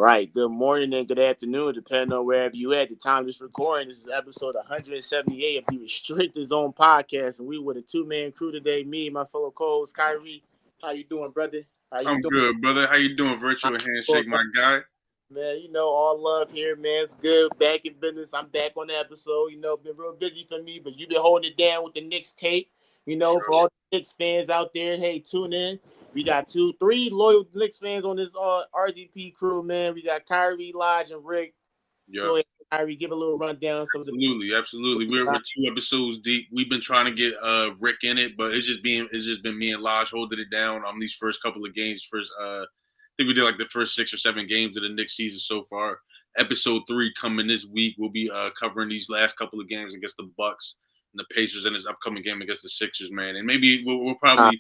right. Good morning and good afternoon, depending on wherever you at. The time of this recording, this is episode 178 of the Restricted Zone podcast, and we with a two-man crew today. Me and my fellow co-host, Khairi. How you doing, brother? How you I'm doing? good, brother. How you doing? Virtual handshake, my guy. Man, all love here, man. It's good. Back in business. I'm back on the episode. Been real busy for me, but you've been holding it down with the Knicks tape. Sure. For all the Knicks fans out there, hey, tune in. We got 3 loyal Knicks fans on this RZP crew, man. We got Khairi, Lodge, and Rick. Yeah. Go ahead, Khairi, give a little rundown. Absolutely. We're 2 episodes deep. We've been trying to get Rick in it, but it's just been me and Lodge holding it down on these first couple of games. I think we did like the first 6 or 7 games of the Knicks season so far. Episode 3 coming this week. We'll be covering these last couple of games against the Bucks and the Pacers, and this upcoming game against the Sixers, man. And maybe we'll probably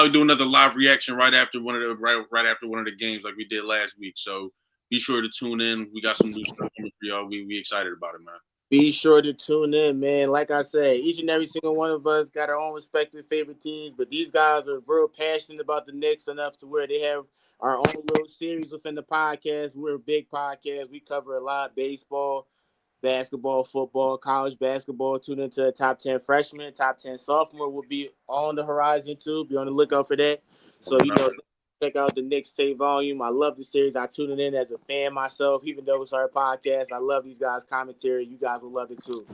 do another live reaction right after one of the games like we did last week. So be sure to tune in. We got some new stuff coming for y'all. We excited about it, man. Be sure to tune in, man. Like I said, each and every single one of us got our own respective favorite teams, but these guys are real passionate about the Knicks enough to where they have our own little series within the podcast. We're a big podcast. We cover a lot: baseball, basketball, football, college basketball. Tune into the top 10 freshmen, top 10 sophomore will be on the horizon too. Be on the lookout for that. So, check out the Knicks tape volume. I love the series. I tune in as a fan myself, even though it's our podcast. I love these guys' commentary. You guys will love it too.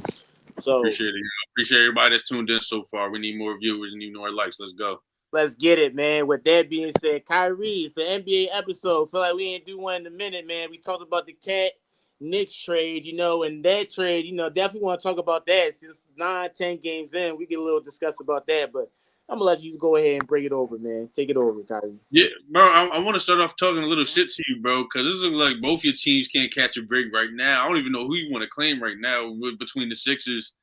So appreciate it. Appreciate everybody that's tuned in so far. We need more viewers and need more likes. Let's go. Let's get it, man. With that being said, Khairi, it's an NBA episode. Feel like we ain't do one in a minute, man. We talked about the Cat Knicks trade, and that trade, definitely want to talk about that. Since 9-10 games in, we get a little discuss about that, but I'm gonna let you go ahead and bring it over, man. Take it over, Khairi. Yeah, bro. I want to start off talking a little shit to you, bro, because this looks like both your teams can't catch a break right now. I don't even know who you want to claim right now between the Sixers.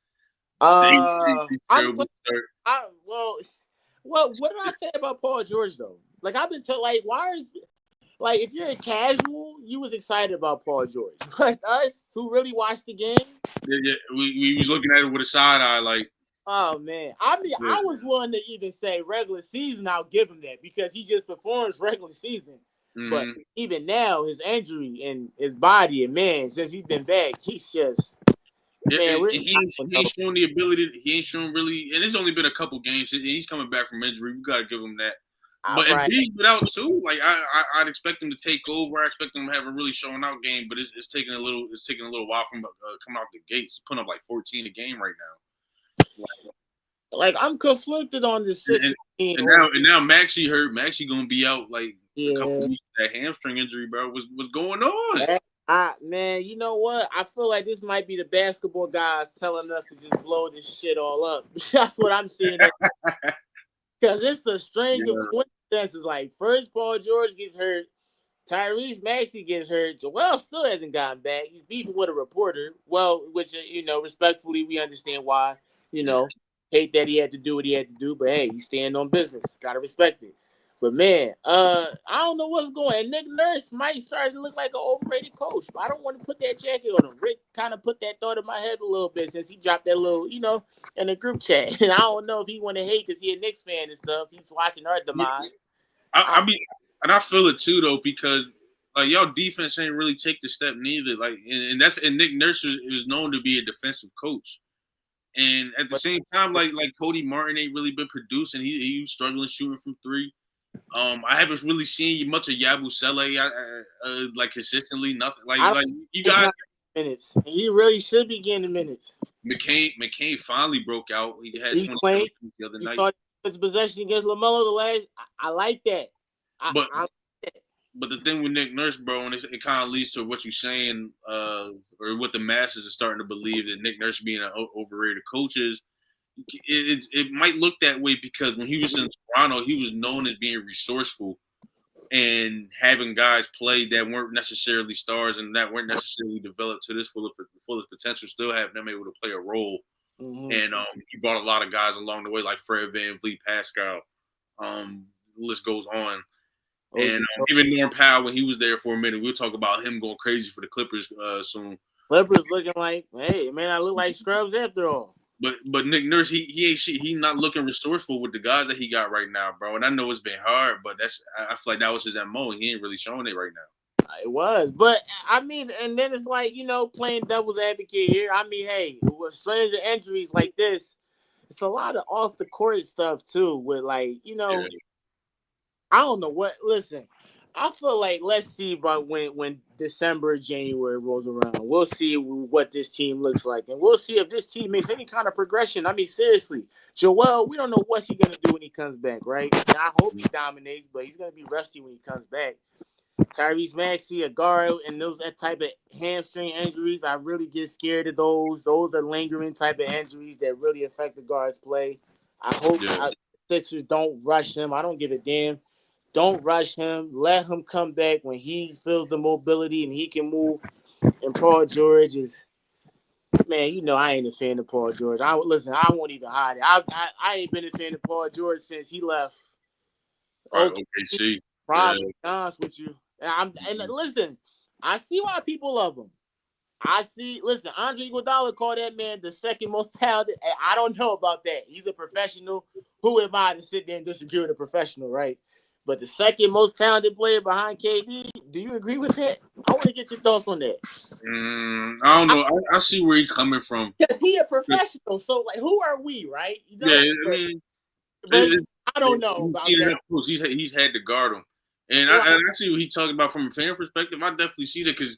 What did I say about Paul George though? Like I've been telling, if you're a casual, you was excited about Paul George. But us who really watched the game, we was looking at it with a side eye, like. Oh man, I was willing to even say regular season. I'll give him that because he just performs regular season. Mm-hmm. But even now, his injury and his body, and man, since he's been back, he's just. Man, he ain't shown the ability. He ain't shown really, and it's only been a couple games. He's coming back from injury. We gotta give him that. But if he's without too, I'd expect him to take over. I expect him to have a really showing out game. But it's taking a little while from coming out the gates, putting up like 14 a game right now. Like I'm conflicted on the 16. And now Maxey hurt. Maxey gonna be out a couple weeks with that hamstring injury, bro. What's going on? Man, you know what? I feel like this might be the basketball guys telling us to just blow this shit all up. That's what I'm seeing. Because it's a string of coincidences. Like first, Paul George gets hurt. Tyrese Maxey gets hurt. Joel still hasn't gotten back. He's beefing with a reporter. Well, which respectfully, we understand why. Hate that he had to do what he had to do, but hey, he's staying on business. Gotta respect it. But man, I don't know what's going on. Nick Nurse might start to look like an overrated coach. But I don't want to put that jacket on him. Rick kind of put that thought in my head a little bit since he dropped that little, in the group chat. And I don't know if he want to hate because he a Knicks fan and stuff. He's watching our demise. And I feel it too though because y'all defense ain't really take the step neither. And Nick Nurse is known to be a defensive coach. And at the same time, like Cody Martin ain't really been producing. He was struggling shooting from 3. I haven't really seen much of Yabusele consistently. Nothing you guys. Minutes. He really should be getting minutes. McCain finally broke out. He had 20 the other night. His possession against LaMelo the last. I like that. But the thing with Nick Nurse, bro, and it kind of leads to what you're saying, or what the masses are starting to believe that Nick Nurse being an overrated coach is. It might look that way because when he was in Toronto, he was known as being resourceful and having guys play that weren't necessarily stars and that weren't necessarily developed to this fullest potential, still having them able to play a role. Mm-hmm. And he brought a lot of guys along the way, like Fred VanVleet, Pascal. The list goes on. And even Norm Powell, when he was there for a minute, we'll talk about him going crazy for the Clippers soon. Clippers looking like, hey, man, I look like scrubs after all. But Nick Nurse, he not looking resourceful with the guys that he got right now, bro. And I know it's been hard, but I feel like that was his MO. He ain't really showing it right now. It was, but I mean, and then it's like playing devil's advocate here. I mean, hey, with stranger injuries like this, it's a lot of off the court stuff too. With like, Yeah. I don't know what. Listen, I feel like let's see about when December, January rolls around. We'll see what this team looks like, and we'll see if this team makes any kind of progression. I mean, seriously, Joel, we don't know what he's gonna do when he comes back, right? And I hope he dominates, but he's gonna be rusty when he comes back. Tyrese Maxey, a guard, and that type of hamstring injuries, I really get scared of those. Those are lingering type of injuries that really affect the guard's play. I hope Sixers don't rush him. I don't give a damn. Don't rush him. Let him come back when he feels the mobility and he can move. And Paul George is, man, I ain't a fan of Paul George. I won't even hide it. I ain't been a fan of Paul George since he left. Right. Okay, OKC. probably. Be honest with you. And listen, I see why people love him. Listen, Andre Iguodala called that man the second most talented. I don't know about that. He's a professional. Who am I to sit there and disagree with a professional, right? But the second most talented player behind KD, do you agree with that? I want to get your thoughts on that. I don't know. I see where he's coming from. Because he a professional, so like, who are we, right? Yeah, I mean, but I don't know about that. He's had to guard him, and I see what he's talking about from a fan perspective. I definitely see that because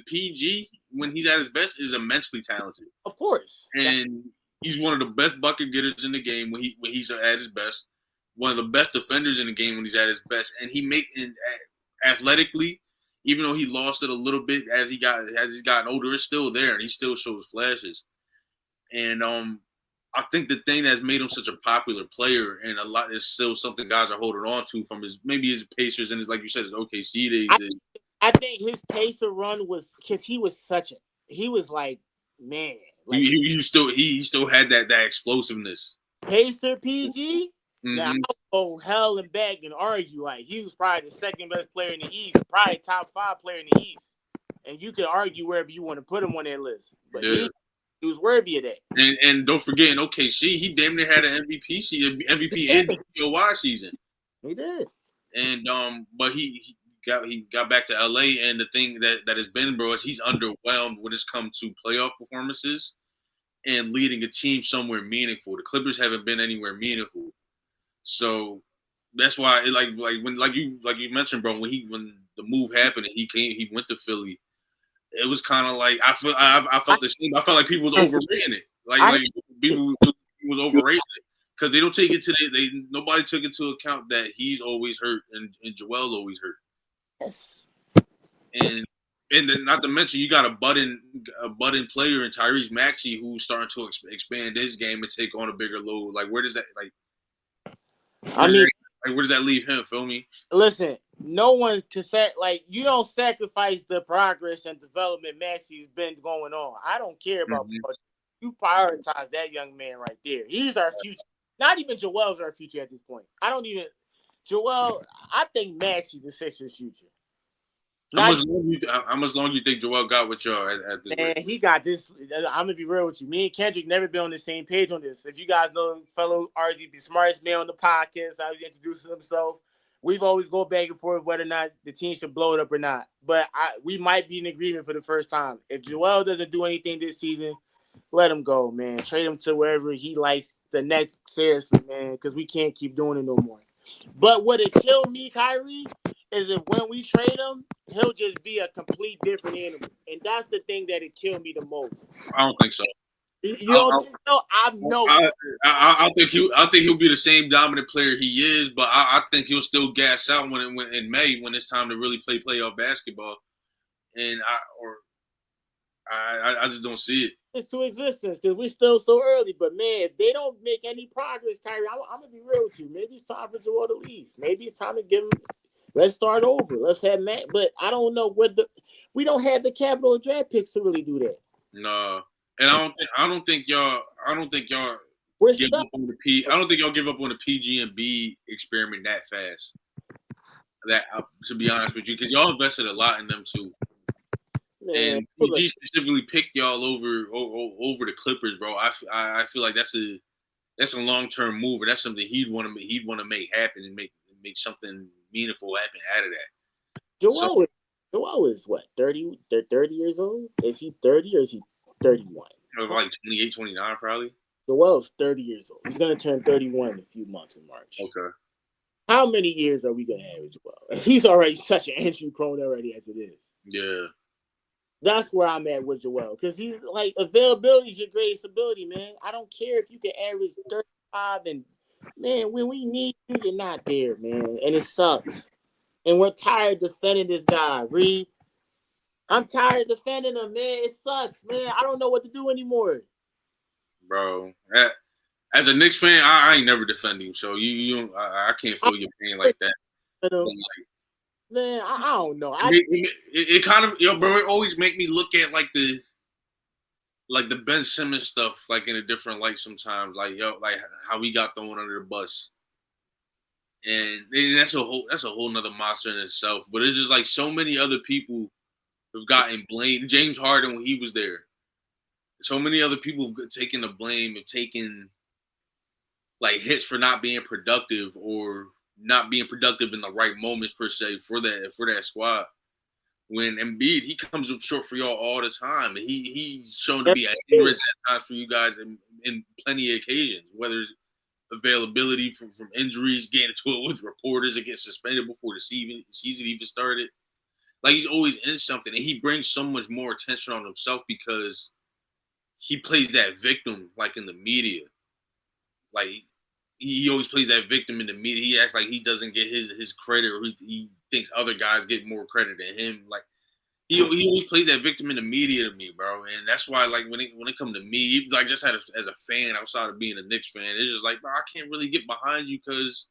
PG, when he's at his best, is immensely talented. Of course, and he's one of the best bucket getters in the game when he's at his best. One of the best defenders in the game when he's at his best, and athletically, even though he lost it a little bit as he's gotten older, it's still there, and he still shows flashes. And I think the thing that's made him such a popular player, and a lot is still something guys are holding on to from his Pacers and his, like you said, his OKC days. I think his Pacer run was because he was like, man, like he still had that explosiveness. Pacer PG. Mm-hmm. Now I'll go hell and back and argue like he was probably the second best player in the East, probably top 5 player in the East, and you can argue wherever you want to put him on that list, but he was worthy of that. And don't forget in OKC, he damn near had an MVP and DOY season. He did. And but he got back to LA, and the thing that has been, bro, is he's underwhelmed when it's come to playoff performances and leading a team somewhere meaningful. The Clippers haven't been anywhere meaningful, so that's why when you mentioned, bro, when the move happened and he went to Philly, it was kind of like I felt the same. I felt like people was overrating it, like people was overrating it because they don't take it nobody took into account that he's always hurt and Joel always hurt. Yes. And then not to mention you got a budding player in Tyrese Maxey who's starting to expand his game and take on a bigger load. Like where does that where does that leave him? Feel me? Listen, no one can you don't sacrifice the progress and development Maxey's been going on. I don't care about you prioritize that young man right there. He's our future. Not even Joel's our future at this point. Joel, I think Maxey's the Sixers' future. How much longer you think Joel got with y'all at this Man, he got this. I'm going to be real with you. Me and Kendrick never been on the same page on this. If you guys know fellow RZB, smartest man on the podcast, how he introduces himself, we've always go back and forth whether or not the team should blow it up or not. But we might be in agreement for the first time. If Joel doesn't do anything this season, let him go, man. Trade him to wherever he likes the next, seriously, man, because we can't keep doing it no more. But what it killed me, Khairi, is if when we trade him, he'll just be a complete different animal. And that's the thing that it killed me the most. I don't think so. You don't think so? I think he'll be the same dominant player he is, but I think he'll still gas out when in May when it's time to really play playoff basketball. And I just don't see it. It's to existence because we're still so early. But man, if they don't make any progress, Khairi, I'm gonna be real with you. Maybe it's time for Joel to leave. Maybe it's time to give him. Let's start over. Let's have Matt. But I don't know we don't have the capital draft picks to really do that. No, and I don't think y'all We're give stuck. up on the I don't think y'all give up on the PG and B experiment that fast. That to be honest with you, because y'all invested a lot in them too. Man, and PG specifically picked y'all over the Clippers, bro. I feel like that's a long-term move, and that's something he'd want to make happen and make something meaningful happen out of that. Joel Joel is what, 30? They're 30 years old? Is he 30 or is he 31? Like 28, 29 probably. Joel's 30 years old. He's going to turn 31 in a few months in March. Okay. How many years are we going to have with Joel? He's already such an injury prone already as it is. Yeah. That's where I'm at with Joel. Because he's like, availability is your greatest ability, man. I don't care if you can average 35 and, man, when we need you, you're not there, man. And it sucks. And we're tired defending this guy, Reed. I'm tired of defending him, man. It sucks, man. I don't know what to do anymore. Bro, as a Knicks fan, I ain't never defend him, so I can't feel your pain like that. Man, I don't know. It kind of, bro, it always make me look at like the Ben Simmons stuff like in a different light sometimes, like how he got thrown under the bus, and that's a whole nother monster in itself. But it's just like so many other people have gotten blamed. James Harden when he was there, so many other people have taken the blame, have taken like hits for not being productive or not being productive in the right moments per se for that squad. When Embiid, he comes up short for y'all all the time. He's shown to be a hindrance at times for you guys in plenty of occasions, whether it's availability from injuries, getting into it with reporters that get suspended before the season even started. Like he's always in something, and he brings so much more attention on himself because he plays that victim like in the media. Like he always plays that victim in the media. He acts like he doesn't get his credit, or he thinks other guys get more credit than him. Like he always plays that victim in the media to me, bro. And that's why, like when it comes to me, like just as a fan outside of being a Knicks fan, it's just like, bro, I can't really get behind you because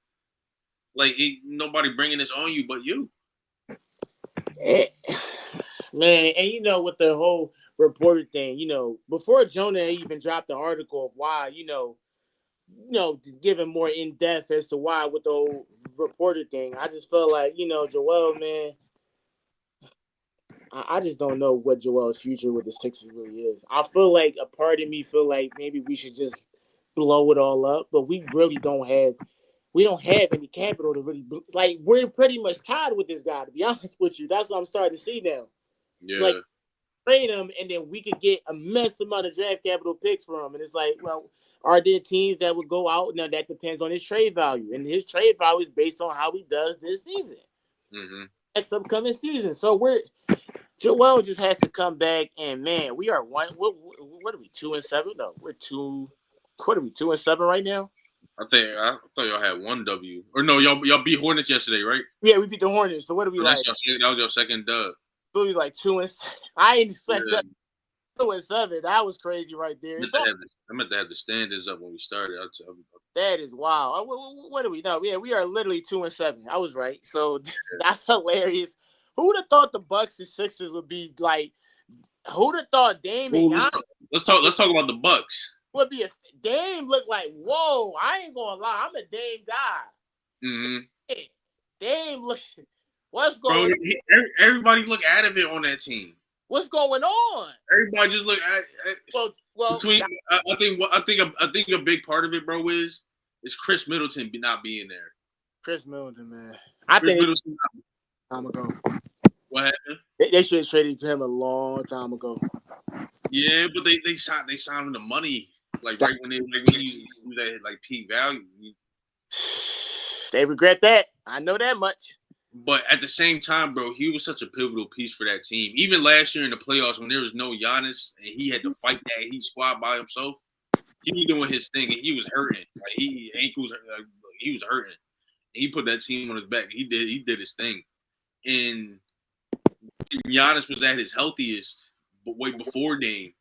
like nobody bringing this on you but you. Man, and with the whole reporter thing, before Jonah even dropped the article of why, giving more in depth as to why with the whole reporter thing, I just felt like, Joel, man, I just don't know what Joel's future with the Sixers really is. I feel like a part of me feel like maybe we should just blow it all up, but we really don't have any capital to really like. We're pretty much tied with this guy, to be honest with you. That's what I'm starting to see now. Yeah. Like trade him, and then we could get a mess amount of draft capital picks from him. And it's like, well, are there teams that would go out? Now that depends on his trade value, and his trade value is based on how he does this season, next upcoming season. So Joel just has to come back, and man, we are one. What are we 2-7? No, we're two. What are we 2-7 right now? I thought y'all had one W, or no, y'all beat Hornets yesterday, right? Yeah, we beat the Hornets. So what are we like? That was your second dub. So we like 2-7. I ain't expect that 2-7. That was crazy right there. I meant to have the standards up when we started. That is wild. What do we know? Yeah, we are literally 2-7. I was right. So that's hilarious. Who would have thought the Bucks and Sixers would be like? Who would have thought Dame? Let's talk about the Bucks. Would be Dame look like, whoa, I ain't gonna lie, I'm a Dame guy. Hey, Dame look, what's going on? Everybody look out of it on that team. What's going on? Everybody just look at well between I think a big part of it, bro, is Chris Middleton not being there. Chris Middleton, man. I think Middleton time ago. What happened? They should have traded him a long time ago. Yeah, but they signed him the money. Like right when he was at like peak value. They regret that. I know that much. But at the same time, bro, he was such a pivotal piece for that team. Even last year in the playoffs when there was no Giannis and he had to fight that Heat squad by himself, he was doing his thing and he was hurting. Like he was hurting. And he put that team on his back. He did his thing. And Giannis was at his healthiest, but way before Dame.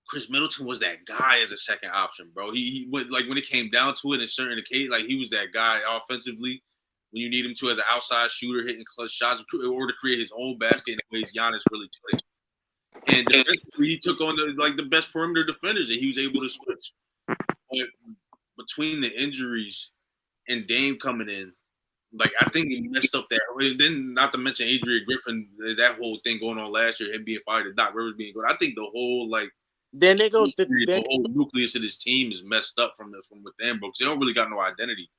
Chris Middleton was that guy as a second option, bro. He went, like when it came down to it in certain occasions, like he was that guy offensively when you need him to as an outside shooter hitting clutch shots or to create his own basket in ways Giannis really did. And defensively, he took on the best perimeter defenders and he was able to switch. But between the injuries and Dame coming in, like I think he messed up that. Then not to mention Adrian Griffin, that whole thing going on last year, him being fired, Doc Rivers being good. I think the whole then they go the whole nucleus of this team is messed up from within, bro. Because they don't really got no identity.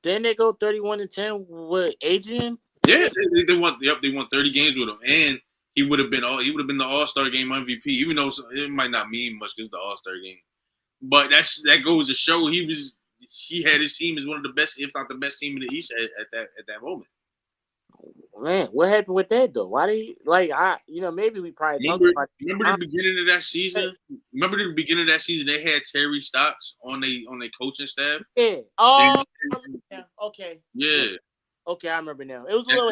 Then they go 31-10 with Adrian. Yeah, they won. Yep, they won 30 games with him, and he would have been the All-Star game MVP. Even though it might not mean much because it's the All-Star game, but that goes to show he had his team as one of the best, if not the best team in the East at that moment. Man, what happened with that though? Why did he maybe we probably talked about Remember the beginning of that season? Remember the beginning of that season? They had Terry Stotts on their coaching staff. Yeah. Oh, okay. Yeah. Okay, I remember now. It was a little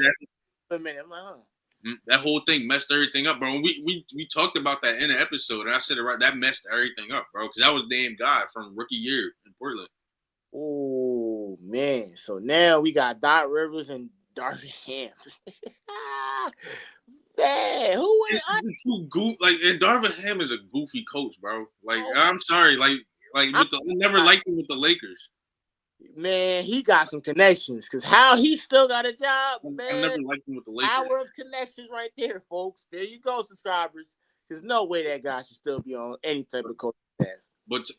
a minute. I'm like, that whole thing messed everything up, bro. We talked about that in an episode, and I said it right. That messed everything up, bro, because that was damn guy from rookie year in Portland. Oh man! So now we got Doc Rivers and Darvin Ham. Man, who went? And Darvin Ham is a goofy coach, bro. Like, I'm sorry, I never liked him with the Lakers. Man, he got some connections because how he still got a job, man. I never liked him with the Lakers. Hour of connections right there, folks. There you go, subscribers. There's no way that guy should still be on any type of coaching staff. But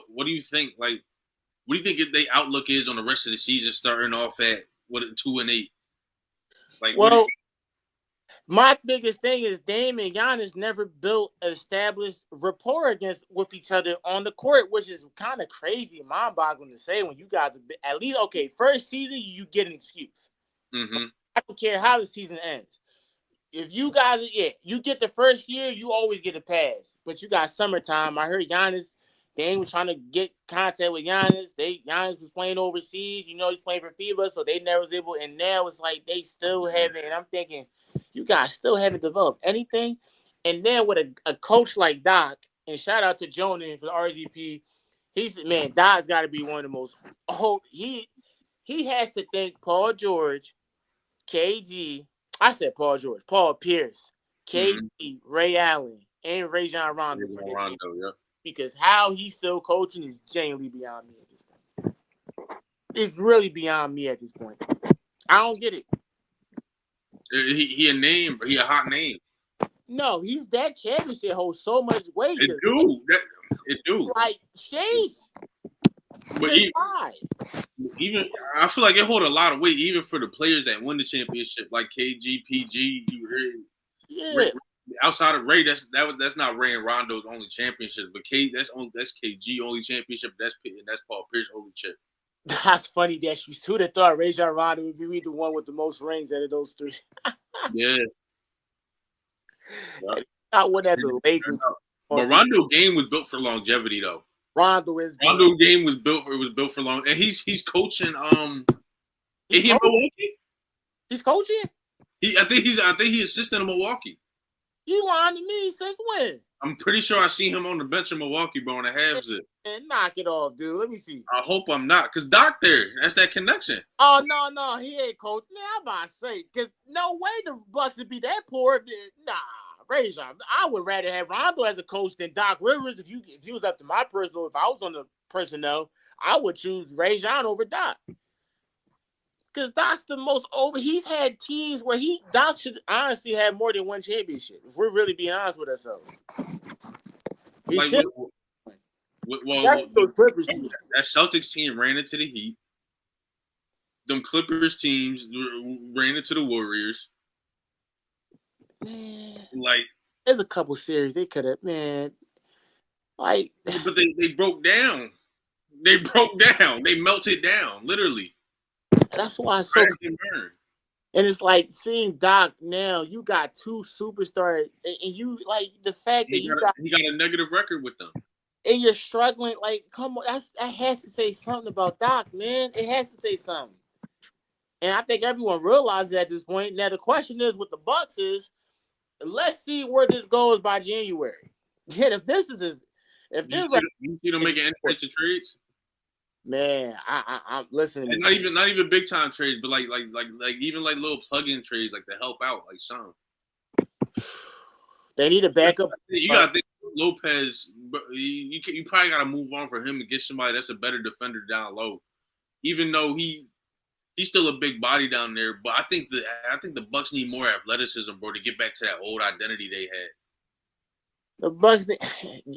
what do you think? Like, what do you think their outlook is on the rest of the season, starting off at 2-8? Like, well, my biggest thing is Dame and Giannis never built established rapport with each other on the court, which is kind of crazy and mind-boggling to say when you guys at least first season you get an excuse. Mm-hmm. I don't care how the season ends. If you guys, you get the first year, you always get a pass. But you got summertime. I heard Dame was trying to get contact with Giannis. Giannis was playing overseas. He's playing for FIBA, so they never was able. And now it's like they still haven't. And I'm thinking, you guys still haven't developed anything. And then with a coach like Doc, and shout out to Jonan for the RZP, Doc's got to be one of the most. He has to thank Paul George, KG. I said Paul George, Paul Pierce, KG, Ray Allen, and Rajon Rondo for this year. Yeah. Because how he's still coaching is genuinely beyond me at this point. It's really beyond me at this point. I don't get it. He a name, but he a hot name. No, that championship holds so much weight. It do. Like Chase. But even I feel like it hold a lot of weight, even for the players that win the championship, like KG, PG. Yeah. Outside of Ray, that's not Ray and Rondo's only championship, but that's KG only championship. That's Paul Pierce only chip. That's funny that who'd have thought Rajon Rondo would be the one with the most rings out of those three. Yeah. Not one as a Lakers. But Rondo game was built for longevity, though. Rondo game was built for long, and he's coaching. Is he in Milwaukee? He's coaching. I think he's assistant in Milwaukee. You lying to me since when? I'm pretty sure I seen him on the bench in Milwaukee, bro, on the halves. And knock it off, dude. Let me see. I hope I'm not, because Doc there. That's that connection. Oh, no. He ain't coach. Man, I'm about to say, because no way the Bucks would be that poor. Nah, Rajon. I would rather have Rondo as a coach than Doc Rivers. If you was up to my personal, if I was on the personnel, I would choose Rajon over Doc. Because Doc's the most over. He's had teams where Doc should honestly have more than one championship. If we're really being honest with ourselves, he should. Those Clippers teams. That Celtics team ran into the Heat. Them Clippers teams ran into the Warriors. Man, like, there's a couple series they could have, man. Like, but they broke down. They broke down. They melted down, literally. That's why it's so. And it's like seeing Doc now. You got two superstars, and you like the fact that he got a negative record with them, and you're struggling. Like, come on, that has to say something about Doc, man. It has to say something. And I think everyone realizes at this point. Now the question is, with the Bucks is, let's see where this goes by January. And if this is, you see them making any types of trades. Man, I'm listening. And not even big time trades, but like even like little plug-in trades, like to help out, like some. They need a backup. You got to think Lopez. You probably got to move on for him and get somebody that's a better defender down low. Even though he's still a big body down there, but I think the Bucks need more athleticism, bro, to get back to that old identity they had. The Bucks,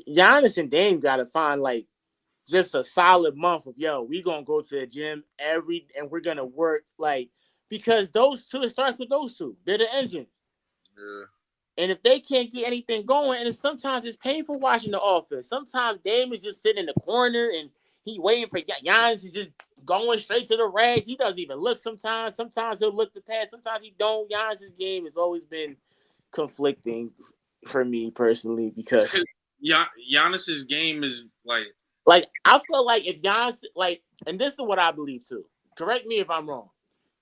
Giannis and Dame got to find like just a solid month of we gonna go to the gym and we're gonna work like because those two, it starts with those two. They're the engine. Yeah. And if they can't get anything going, and sometimes it's painful watching the offense. Sometimes Dame is just sitting in the corner and he waiting for Giannis is just going straight to the rack. He doesn't even look sometimes. Sometimes he'll look the pass. Sometimes he don't. Giannis's game has always been conflicting for me personally because Giannis's game is like I feel like if Giannis and this is what I believe too. Correct me if I'm wrong.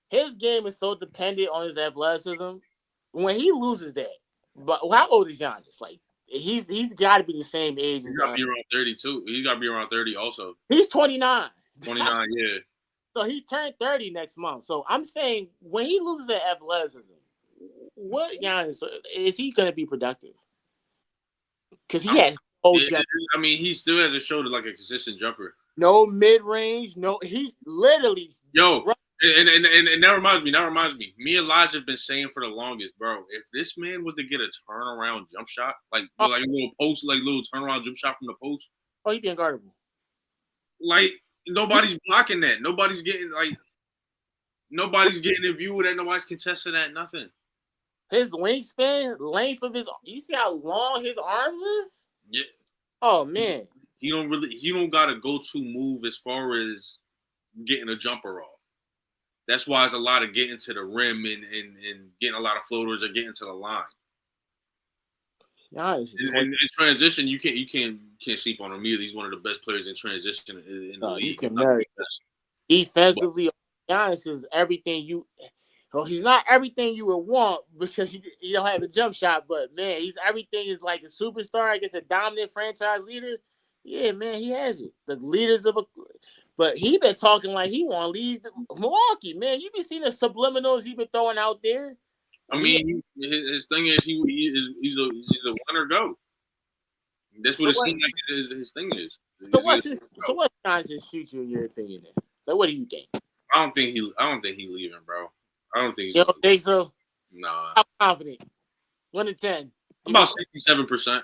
His game is so dependent on his athleticism. When he loses that, but how old is Giannis? Like he's got to be the same age as he's got to be around 32. He's got to be around 30 also. He's 29. 29, yeah. So he turned 30 next month. So I'm saying when he loses that athleticism, what Giannis is he going to be productive? Because he has no jump. I mean, he still hasn't showed like a consistent jumper. No mid range. No, he literally. And that reminds me. Me and Elijah have been saying for the longest, bro. If this man was to get a turnaround jump shot, like a little post, like little turnaround jump shot from the post, he'd be unguardable. Like nobody's blocking that. Nobody's getting in view with that. Nobody's contesting that. Nothing. His wingspan, length of his, you see how long his arms is? Yeah. Oh man. He don't got a go-to move as far as getting a jumper off. That's why it's a lot of getting to the rim and getting a lot of floaters or getting to the line. Nice. In transition, you can't sleep on him either. He's one of the best players in transition in the league. Defensively, Giannis is everything you. Well, he's not everything you would want because you don't have a jump shot, but man, he's everything is like a superstar. I guess a dominant franchise leader. Yeah, man, he has it. The leaders of a. But he been talking like he want to leave Milwaukee, man. You be seeing the subliminals he been throwing out there. I mean, his thing is he's a winner go. That's what it seems like his thing is. So what's Giannis' future in your opinion? Then? So what do you think? I don't think he leaving, bro. I don't think he's you don't think so? Nah. I'm confident. 1 to 10. About 67%.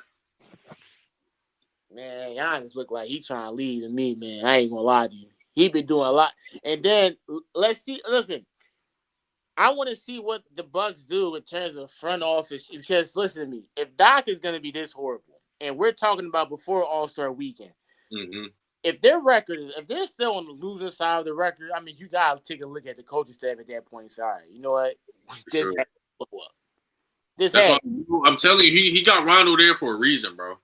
Man, Giannis look like he's trying to lead to me, man. I ain't gonna lie to you. He been doing a lot. And then let's see. Listen, I want to see what the Bucks do in terms of front office. Because listen to me, if Doc is gonna be this horrible, and we're talking about before All-Star Weekend, if their record is, if they're still on the losing side of the record, I mean, you gotta take a look at the coaching staff at that point. Sorry, you know what? This has to blow up. I'm telling you, he got Rondo there for a reason, bro.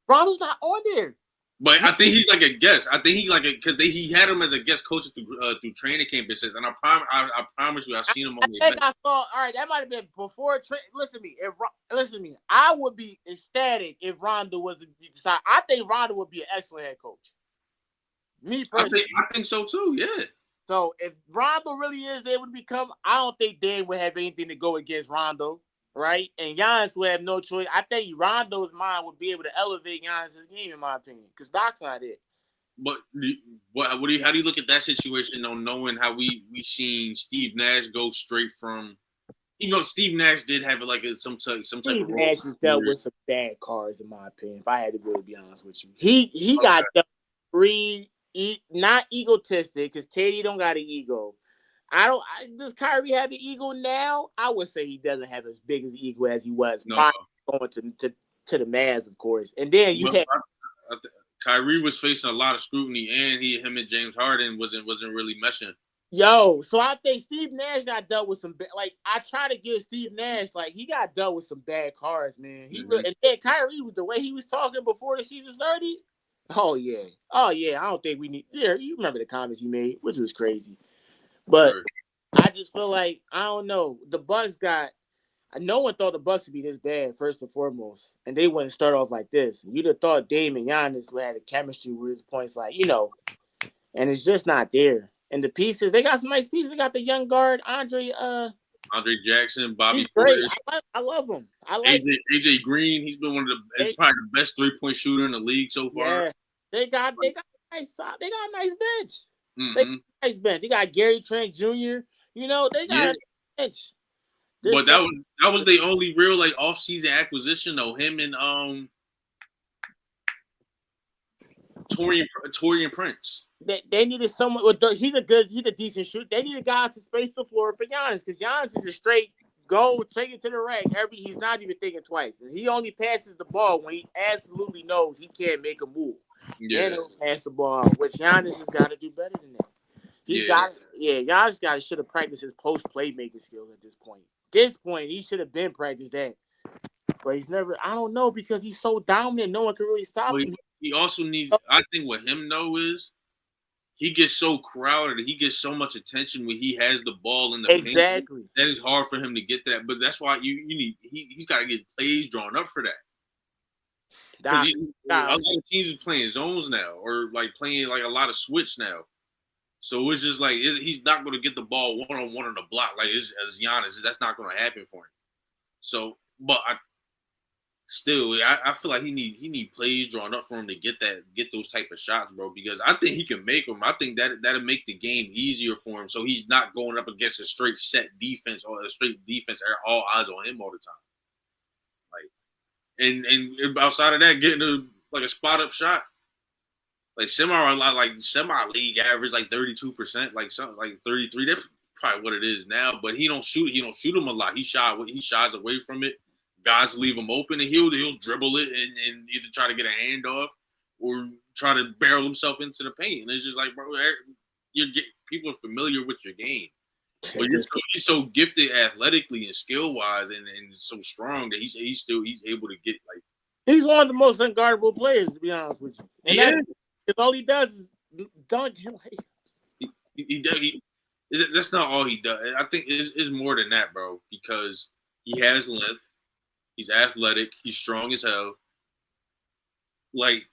Rondo's not on there. But I think he's like a guest. I think because he had him as a guest coach through training camp and and I promise you, I've seen him on the event. I saw. All right, that might have been before. Listen to me. I would be ecstatic if Rondo was to decide. I think Rondo would be an excellent head coach. Me personally, I think so too. Yeah. So if Rondo really is able to become, I don't think Dame would have anything to go against Rondo. Right? And Giannis would have no choice. I think Rondo's mind would be able to elevate Giannis' game, in my opinion, because Doc's not it. But how do you look at that situation, though, knowing how we seen Steve Nash go straight from, Steve Nash did have some type of Steve Nash has dealt with some bad cards, in my opinion, if I had to really be honest with you. He got dealt not egotistic, because Katie don't got an ego. Does Khairi have an ego now? I would say he doesn't have as big as an ego as he was going to the Mavs, of course. And then Khairi was facing a lot of scrutiny, and him and James Harden wasn't really meshing. So I think Steve Nash got dealt with some I try to give Steve Nash he got dealt with some bad cards, man. And then Khairi was the way he was talking before the season started. Oh yeah. I don't think we need. Yeah, you remember the comments he made, which was crazy. But I just feel like, I don't know, the Bucks no one thought the Bucks would be this bad, first and foremost, and they wouldn't start off like this. You'd have thought Dame and Giannis would have a chemistry with his points, and it's just not there. And the pieces, they got some nice pieces. They got the young guard, Andre Jackson, Bobby Portis. I love him. I like AJ Green. He's been one of probably the best 3-point shooter in the league so far. Yeah, they got a nice bench. They got a nice bench. They got Gary Trent Jr. They got a nice bench. But that was the only real off-season acquisition though. Him and Torian Prince. They needed someone. He's a decent shooter. They need a guy to space the floor for Giannis because Giannis is a straight go, take it to the rack. He's not even thinking twice, and he only passes the ball when he absolutely knows he can't make a move. Yeah, and he'll pass the ball, which Giannis has got to do better than that. Giannis should have practiced his post playmaking skills at this point. He should have been practiced that. But he's never. I don't know because he's so dominant. No one can really stop him. He also needs. I think what him though is he gets so crowded. He gets so much attention when he has the ball in the paint. That is hard for him to get that. But that's why you need. He's got to get plays drawn up for that. A lot of teams are playing zones now, or like playing like a lot of switch now. So it's just like he's not going to get the ball one-on-one on the block like as Giannis. That's not going to happen for him. So, but I feel like he need plays drawn up for him to get those type of shots, bro. Because I think he can make them. I think that'll make the game easier for him. So he's not going up against a straight set defense or a straight defense, all eyes on him all the time. Like, and outside of that, getting a spot up shot. Like semi league average, like 32%, like something like 33. That's probably what it is now. But he don't shoot them a lot. He shies away from it. Guys leave him open, and he'll dribble it and either try to get a handoff or try to barrel himself into the paint. And it's just like, bro, people are familiar with your game, but you're so gifted athletically and skill wise, and so strong that he's able to get like. He's one of the most unguardable players, to be honest with you. And he is. Because all he does is dunk your He that's not all he does. I think it's more than that, bro. Because he has length, he's athletic, he's strong as hell. Like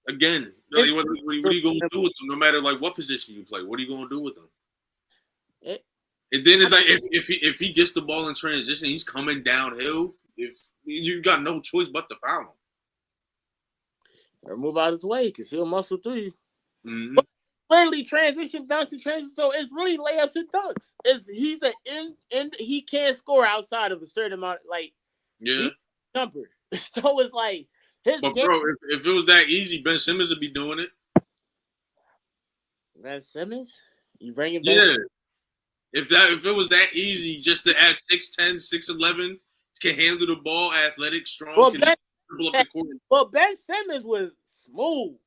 again, really, what are you going to do with him? No matter like what position you play, what are you going to do with him? And then it's like if he gets the ball in transition, he's coming downhill. If you got no choice but to foul him. Or move out his way because he'll muscle through you. Mm-hmm. But literally transition, dunks, and transition. So it's really layups and dunks. He can't score outside of a certain amount. Like he's a jumper. So it's like his. But bro, if it was that easy, Ben Simmons would be doing it. Ben Simmons, you bring him back. Yeah. If it was that easy, just to add 6'10", 6'11", can handle the ball, athletic, strong. Well, Ben Simmons was smooth.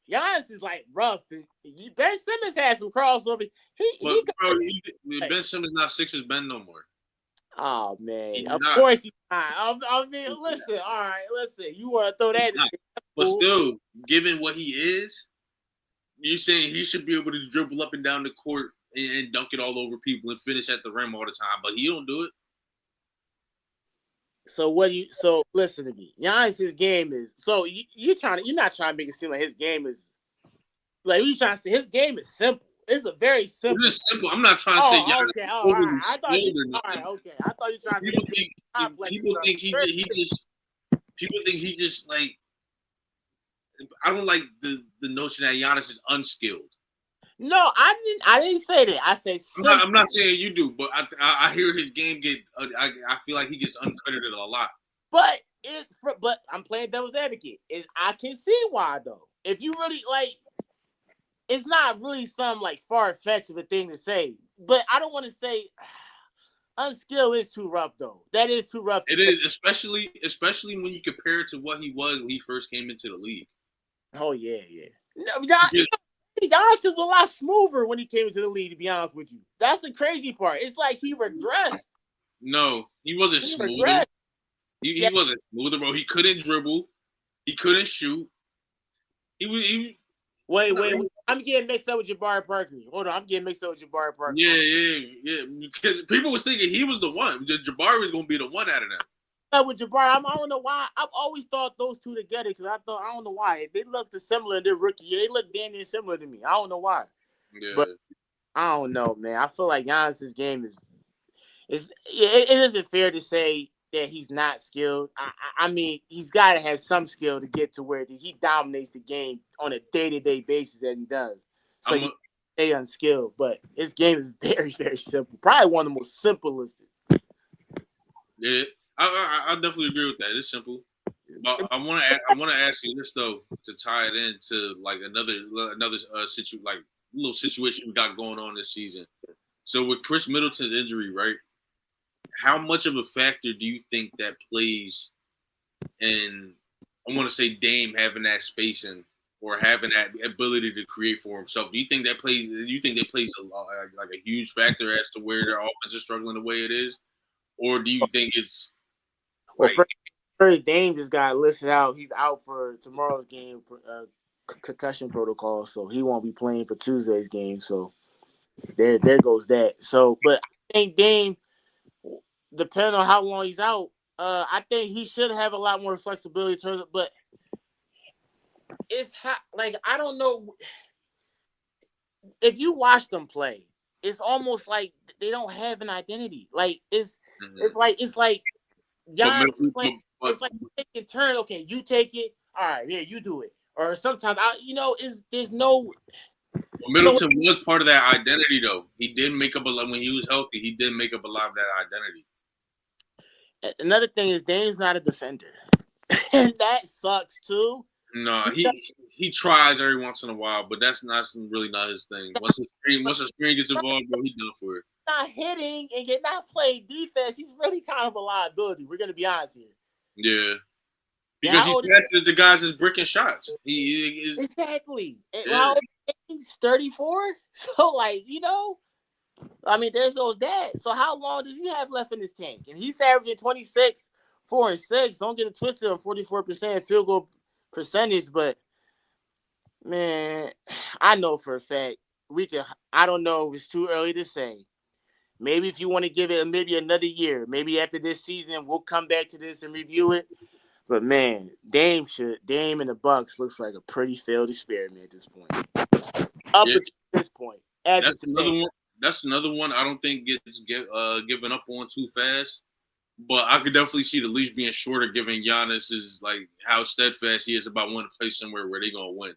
Giannis is like rough. Ben Simmons had some crossover. Ben Simmons not Sixers Ben no more. Oh man, of course he's not. I mean, listen. All right, listen. You want to throw that? But still, given what he is, you're saying he should be able to dribble up and down the court and dunk it all over people and finish at the rim all the time, but he don't do it. So listen to me. Giannis' game is you're not trying to make it seem like his game is like you trying to say his game is simple. It's a very simple. It's simple. I'm not trying to say Giannis okay. All right. I thought you trying to say people think he just like I don't like the notion that Giannis is unskilled. No, I didn't say that. I said I'm not saying you do, but I hear his game get. I feel like he gets uncredited a lot. But I'm playing devil's advocate. I can see why though. If you really like, it's not really some like far-fetched of a thing to say. But I don't want to say unskilled is too rough though. That is too rough. It is, especially when you compare it to what he was when he first came into the league. Oh yeah. No, Giannis is a lot smoother when he came into the league, to be honest with you. That's the crazy part. It's like he regressed. No, he wasn't smoother. He wasn't smoother, bro. He couldn't dribble. He couldn't shoot. Wait. I'm getting mixed up with Jabari Parker. Hold on. I'm getting mixed up with Jabari Parker. Yeah. Because people was thinking he was the one. Jabari was going to be the one out of them. With Jabari, I don't know why. I've always thought those two together because I don't know why. They looked similar in their rookie year. They look damn near similar to me. I don't know why. Yeah. But I don't know, man. I feel like Giannis' game it isn't fair to say that he's not skilled. I mean, he's got to have some skill to get to where he dominates the game on a day-to-day basis as he does. So he stay unskilled, but his game is very, very simple. Probably one of the most simplest. Yeah. I definitely agree with that. It's simple. But I want to ask you this though to tie it into like another little situation we got going on this season. So with Chris Middleton's injury, right? How much of a factor do you think that plays in? I want to say Dame having that spacing or having that ability to create for himself. Do you think that plays? Do you think that plays like a huge factor as to where their offense is struggling the way it is, or do you think it's well, like? First, Dame just got listed out. He's out for tomorrow's game, concussion protocol, so he won't be playing for Tuesday's game. So there goes that. So, but I think Dame, depending on how long he's out, I think he should have a lot more flexibility. But it's like I don't know if you watch them play. It's almost like they don't have an identity. Like it's like Giannis playing. It's like you take a turn. Okay, you take it. All right, yeah, you do it. Or sometimes there's no. Middleton was part of that identity, though. He did make up a lot when he was healthy. He did make up a lot of that identity. Another thing is Dame's not a defender, and that sucks too. No, he tries every once in a while, but that's really not his thing. Once the screen gets involved, bro, he's done for it. Not hitting and get not playing defense. He's really kind of a liability. We're gonna be honest here. Yeah. Because he passes the guys is bricking shots. He is exactly. Yeah. He's 34. So like, I mean, there's those dads. So how long does he have left in his tank? And he's averaging 26, 4 and 6. Don't get it twisted on 44% field goal percentage, but man, I know for a fact I don't know if it's too early to say. Maybe if you want to give it maybe another year, maybe after this season, we'll come back to this and review it. But man, Dame and the Bucks looks like a pretty failed experiment at this point. Up to this point. That's another one. That's another one I don't think gets given up on too fast. But I could definitely see the leash being shorter, given Giannis is like how steadfast he is about wanting to play somewhere where they're gonna win.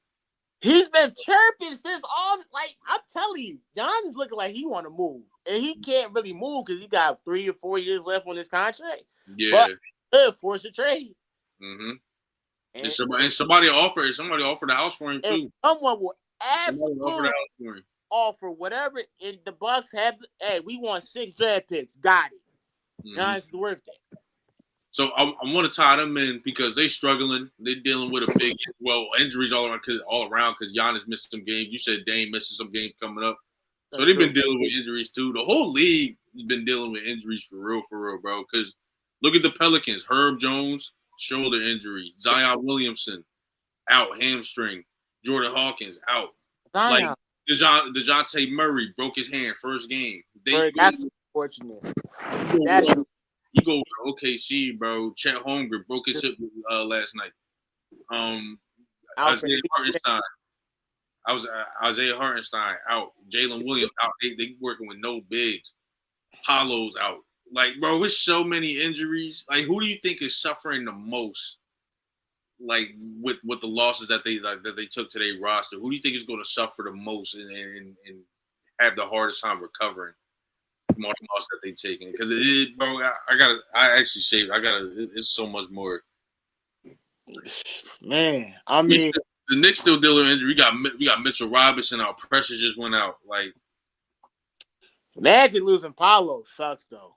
He's been chirping since all. Like I'm telling you, Giannis looking like he want to move, and he can't really move because he got 3 or 4 years left on his contract. Yeah, but force a trade. Mm-hmm. And somebody offered the house for him too. Someone will absolutely offer whatever. And the Bucks have. Hey, we want 6 draft picks. Got it. Mm-hmm. Giannis is worth that. So I want to tie them in because they're struggling. They're dealing with a big injuries all around because Giannis missed some games. You said Dame missing some games coming up. So they've been dealing with injuries too. The whole league has been dealing with injuries for real, bro. Because look at the Pelicans. Herb Jones, shoulder injury. Zion Williamson, out, hamstring. Jordan Hawkins, out. Zion. Like DeJounte Murray broke his hand first game. That's unfortunate. He goes to OKC, bro. Chet Holmgren broke his hip last night. Isaiah Hartenstein out. Jalen Williams out. They working with no bigs. Paolo's out. Like, bro, with so many injuries, like, who do you think is suffering the most? Like, with the losses that they took to their roster, who do you think is going to suffer the most and have the hardest time recovering? More loss that they taking because bro. It's so much more. Man, I mean, the Knicks still dealing with injury. We got Mitchell Robinson out. Pressure just went out. Like, Magic losing Paolo sucks though.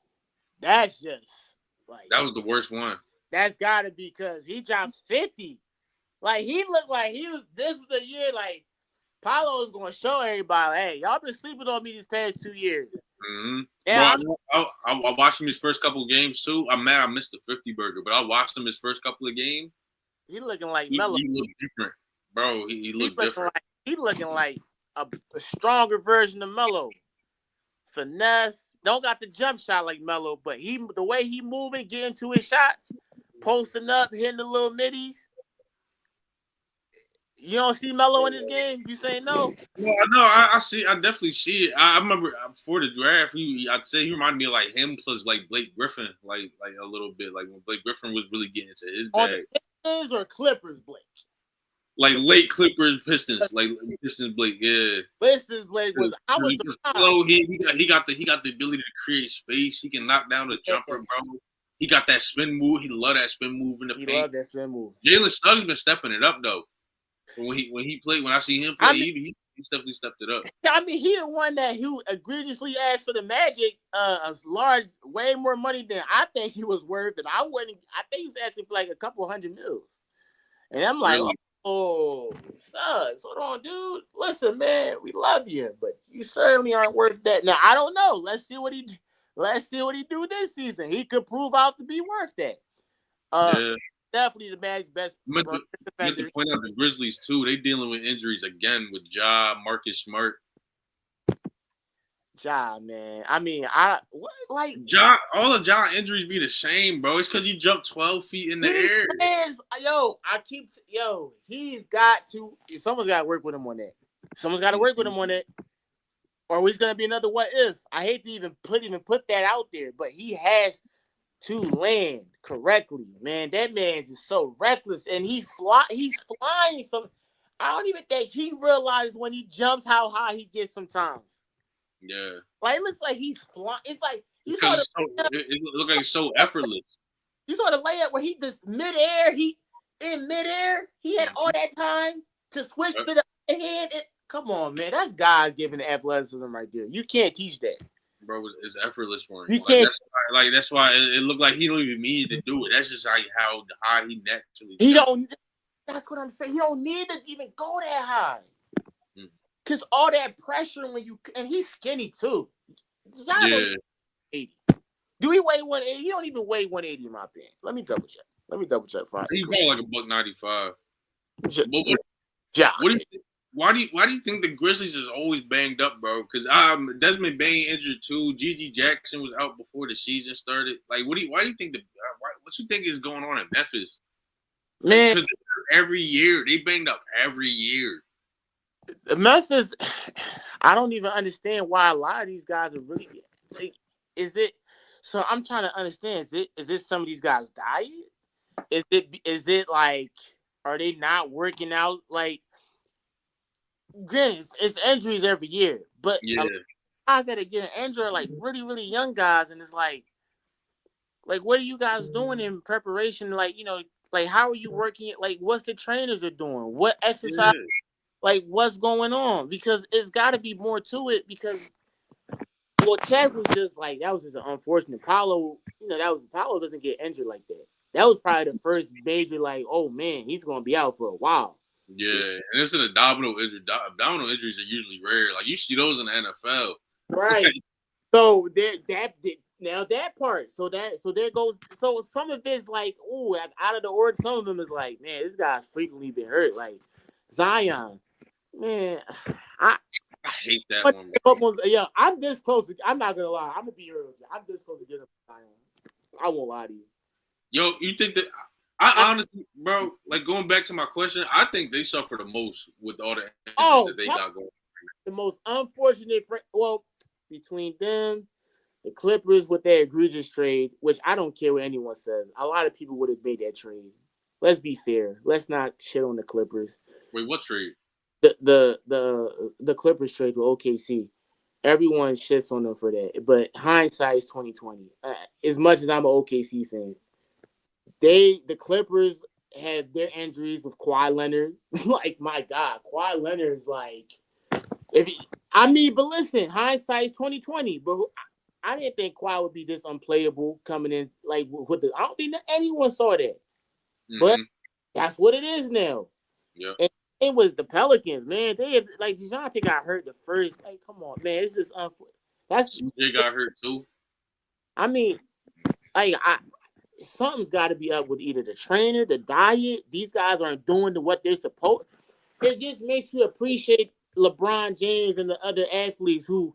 That's just like that was the worst one. That's gotta be because he drops 50. Like he looked like he was. This is the year like Paolo is going to show everybody. Hey, y'all been sleeping on me these past 2 years. Mm-hmm. Yeah, bro, I watched him his first couple of games too. I'm mad I missed the 50 burger, but I watched him his first couple of games. He looking like Melo. He looked different, bro. He looked different. He looking like a stronger version of Melo. Finesse, don't got the jump shot like Melo, but the way he moving, getting to his shots, posting up, hitting the little middies. You don't see Melo in his game? You say no? No, I see. I definitely see it. I remember before the draft, I'd say he reminded me of like him plus like Blake Griffin, like a little bit, like when Blake Griffin was really getting into his bag. On the Pistons or Clippers, Blake? Like late Clippers, Pistons, like Pistons Blake, yeah. Pistons Blake was. I was surprised. He got the ability to create space. He can knock down the jumper, bro. He got that spin move. He love that spin move in the paint. He love that spin move. Jalen Suggs been stepping it up though. When I see him play, he definitely stepped it up. I mean, he the one that who egregiously asked for the Magic a large, way more money than I think he was worth, and I think he was asking for like a couple $100 million. And I'm like, really? Oh, Suggs, hold on, dude. Listen, man, we love you, but you certainly aren't worth that. Now I don't know. Let's see what he do this season. He could prove out to be worth that. Definitely the Magic's best defender. You have to point out the Grizzlies too. They dealing with injuries again with Ja, Marcus Smart. Ja, man. I mean, Ja. All of Ja injuries be the same, bro. It's because he jumped 12 feet in the air. He's got to. Someone's got to work with him on that. Someone's got to work with him on that. Or he's gonna be another what if. I hate to even put that out there, but he has to land correctly, man. That man's just so reckless, and he's flying. Some, I don't even think he realizes when he jumps how high he gets sometimes. Yeah, like it looks like he's flying. It's like it looks like it's so effortless. You saw the layup where he just midair. He had all that time to switch to the other hand. Come on, man, that's God-given athleticism right there. You can't teach that. Bro, it's effortless for him. That's why it looked like he don't even need to do it. That's just how high he naturally. He don't. That's what I'm saying. He don't need to even go that high. Cause all that pressure and he's skinny too. Yeah. 80. Do he weigh 180? He don't even weigh 180 in my opinion. Let me double check. Fine. He's going like $195. Ja. Why do you think the Grizzlies is always banged up, bro? Because Desmond Bane injured too. Gigi Jackson was out before the season started. Like, why do you think what you think is going on in Memphis? Man, because every year they banged up every year. Memphis, I don't even understand why a lot of these guys are really like. Is it? So I'm trying to understand. Is it some of these guys' diet? Is it like, are they not working out? Like, granted, it's injuries every year, but guys that are getting injured are like really, really young guys, and it's like what are you guys doing in preparation? Like, like how are you working it? Like, what's the trainers are doing? What exercise? Yeah. Like, what's going on? Because it's got to be more to it. Because Chad was just like, that was just an unfortunate. Paolo doesn't get injured like that. That was probably the first major, like, oh man, he's gonna be out for a while. Yeah, and it's an abdominal injury. Abdominal injuries are usually rare. Like, you see those in the NFL. Right. So that part. So there goes. So some of it's like, ooh, out of the order. Some of them is like, man, this guy's frequently been hurt. Like Zion, man, I hate that one. Yeah, I'm this close. I'm not gonna lie. I'm gonna be real with you. I'm this close to getting Zion. I won't lie to you. Yo, you think that? I honestly, bro, like going back to my question, I think they suffer the most with all the that they got going. The most unfortunate, between them, the Clippers with their egregious trade, which I don't care what anyone says. A lot of people would have made that trade. Let's be fair. Let's not shit on the Clippers. Wait, what trade? The Clippers trade with OKC. Everyone shits on them for that, but hindsight is 2020. As much as I'm an OKC fan. The Clippers had their injuries with Kawhi Leonard. Like, my God, Kawhi Leonard's like, but listen, hindsight's 2020. But I didn't think Kawhi would be this unplayable coming in. Like, I don't think that anyone saw that. Mm-hmm. But that's what it is now. Yeah. And it was the Pelicans, man. They had, like, DeJounte got hurt the first. Like, come on, man. It's just CJ got hurt too. I mean, something's got to be up with either the trainer, the diet. These guys aren't doing what they're supposed. It just makes you appreciate LeBron James and the other athletes who,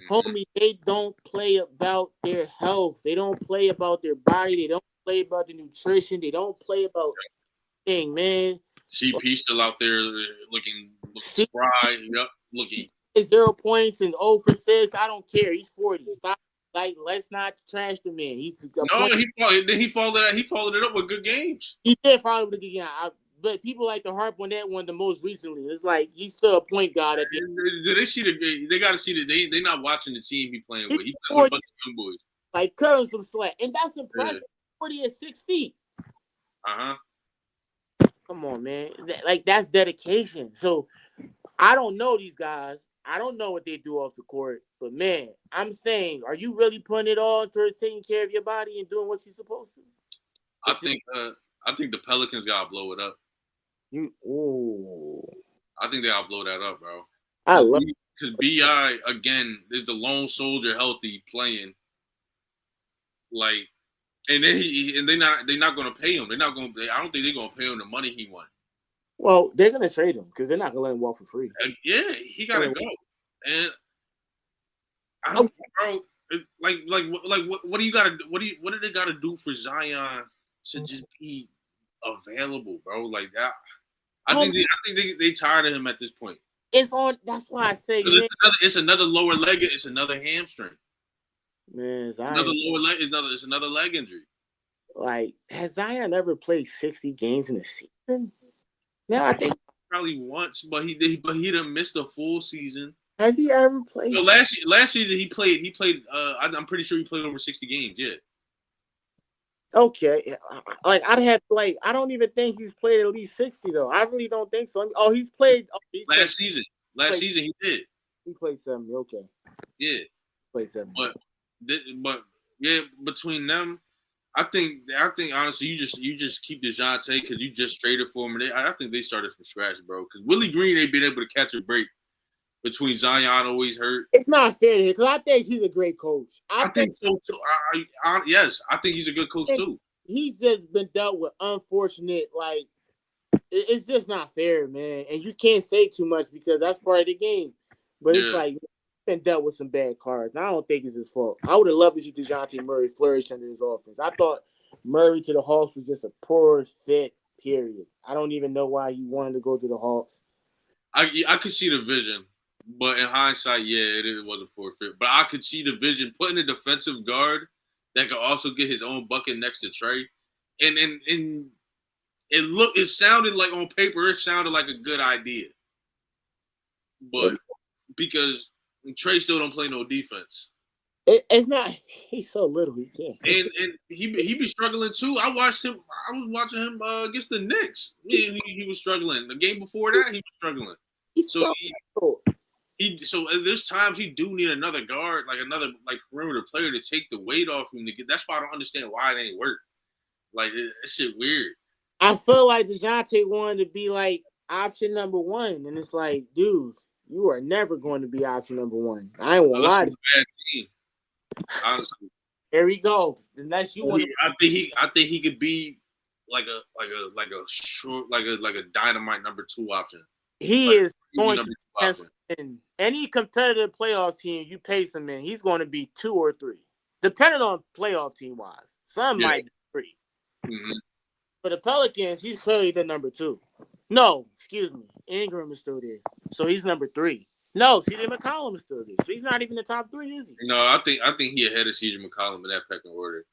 homie, they don't play about their health. They don't play about their body. They don't play about the nutrition. They don't play about thing, man. CP still out there looking spry. Yep, looking. 0 points and 0 for 6. I don't care. He's 40. Stop. Like, let's not trash the man. He followed it up with good games. He did follow with a good game. But people like to harp on that one the most recently. It's like he's still a point guard. They got to see that they not watching the team he playing with. He playing with a bunch of young boys. Like, cutting some slack, and that's impressive. 40 at 6 feet. Uh-huh. Come on, man. That's dedication. So I don't know these guys. I don't know what they do off the court. But man, I'm saying, are you really putting it all towards taking care of your body and doing what you're supposed to? I think the Pelicans gotta blow it up. I think they gotta blow that up, bro. I love because BI again is the lone soldier healthy playing. Like, and then they're not gonna pay him. They're not gonna. I don't think they're gonna pay him the money he wants. Well, they're gonna trade him because they're not gonna let him walk for free. Yeah, he gotta go. And I don't, bro. What do you gotta? What do they gotta do for Zion to just be available, bro? Like that. I think they tired of him at this point. It's on. That's why I say it's another lower leg. It's another hamstring. Man, Zion, another lower leg. It's another leg injury. Like, has Zion ever played 60 games in a season? No, I think probably once, but he didn't miss the full season. Has he ever played? No, last season he played. I'm pretty sure he played over 60 games. Yeah. Okay, like I'd have I don't even think he's played at least 60 though. I really don't think so. Oh, he's played. Last season he did. He played 70. Okay. Yeah. Played 70. But yeah, between them, I think honestly, you just keep DeJounte because you just traded for him. I think they started from scratch, bro. Because Willie Green ain't been able to catch a break between Zion always hurt. It's not fair to him because I think he's a great coach. I think so too. Yes, I think he's a good coach too. He's just been dealt with unfortunate, it's just not fair, man. And you can't say too much because that's part of the game. But it's like he's been dealt with some bad cards. And I don't think it's his fault. I would have loved to see DeJounte Murray flourish under his offense. I thought Murray to the Hawks was just a poor fit, period. I don't even know why he wanted to go to the Hawks. I could see the vision. But in hindsight, it was a poor fit. But I could see the vision putting a defensive guard that could also get his own bucket next to Trey. And it sounded like on paper, it sounded like a good idea. But because Trey still don't play no defense. It's not. He's so little. He can't. And he be struggling too. I was watching him against the Knicks. He was struggling. The game before that, he was struggling. So there's times he do need another guard, another perimeter player to take the weight off him. That's why I don't understand why it ain't work. That shit weird. I feel like DeJounte wanted to be option number one, and it's like, dude, you are never going to be option number one. I ain't gonna lie. Bad team. Honestly. There we go. Unless you want, I think he could be like a dynamite number 2 option. He is going to test in any competitive playoff team you pace him in. He's going to be 2 or 3, depending on playoff team wise. Some might be 3. Mm-hmm. For the Pelicans, he's clearly the number 2. No, excuse me, Ingram is still there, so he's number 3. No, CJ McCollum is still there, so he's not even the top 3, is he? No, I think he ahead of CJ McCollum in that pecking order.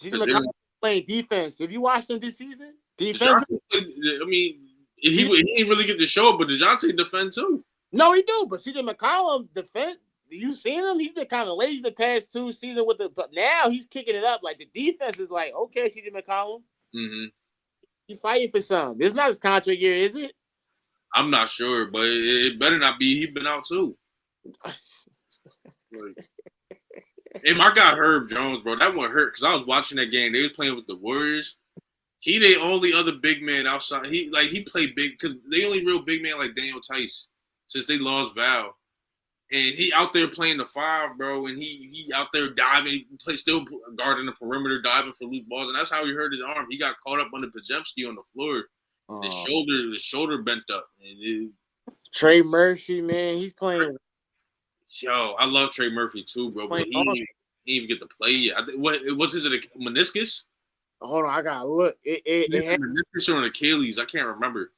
CJ McCollum playing defense. Have you watched him this season? Defense. I mean. He ain't really get to show it, but DeJounte defend too. No, he do. But CJ McCollum defend. You seen him? He's been kind of lazy the past 2 seasons but now he's kicking it up. The defense is okay, CJ McCollum. Mm-hmm. He's fighting for some. It's not his contract year, is it? I'm not sure, but it better not be. He's been out too. Hey, my guy Herb Jones, bro, that one hurt because I was watching that game. They was playing with the Warriors. He the only other big man outside. He played big because they only real big man like Daniel Tice since they lost Val, and he out there playing the 5, bro, and he out there diving, still guarding the perimeter, diving for loose balls, and that's how he hurt his arm. He got caught up under Pajemski on the floor. The shoulder bent up. Trey Murphy, man, he's playing. Yo, I love Trey Murphy too, bro, but he didn't even get to play yet. What was his meniscus? Hold on, I gotta look. It had meniscus or an Achilles. I can't remember.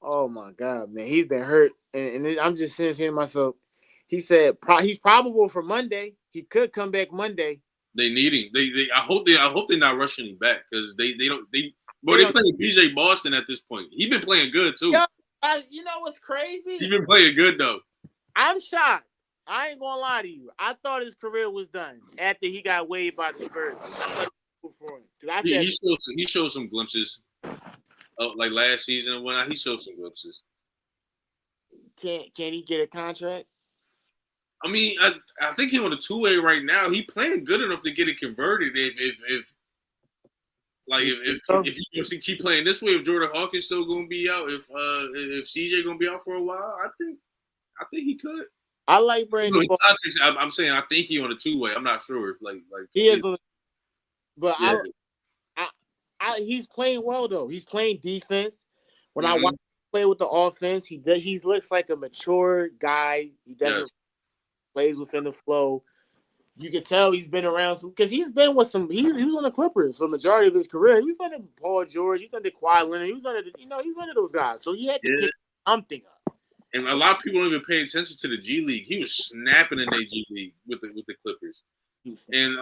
Oh my god, man, he's been hurt, and I'm just saying to myself. He said he's probable for Monday. He could come back Monday. They need him. I hope they're not rushing him back because they playing BJ Boston at this point. He's been playing good too. Yo, you know what's crazy? He's been playing good though. I'm shocked. I ain't gonna lie to you. I thought his career was done after he got waived by the Spurs. for him. I He showed some glimpses. Like last season and whatnot, he showed some glimpses. Can he get a contract? I mean, I think he's on a two-way right now. He playing good enough to get it converted. If you keep playing this way, if Jordan Hawkins still gonna be out, if CJ gonna be out for a while, I think he could. I like Brandon. I'm saying I think he on a two-way. I'm not sure. Like he is, but yeah. He's playing well though. He's playing defense. When I watch him play with the offense, he looks like a mature guy. He doesn't plays within the flow. You can tell he's been around some because he's been with some. He was on the Clippers for the majority of his career. He was under Paul George. He's under Kawhi Leonard. He was under he's one of those guys. So he had to pick something up. And a lot of people don't even pay attention to the G League. He was snapping in the G League with the Clippers. And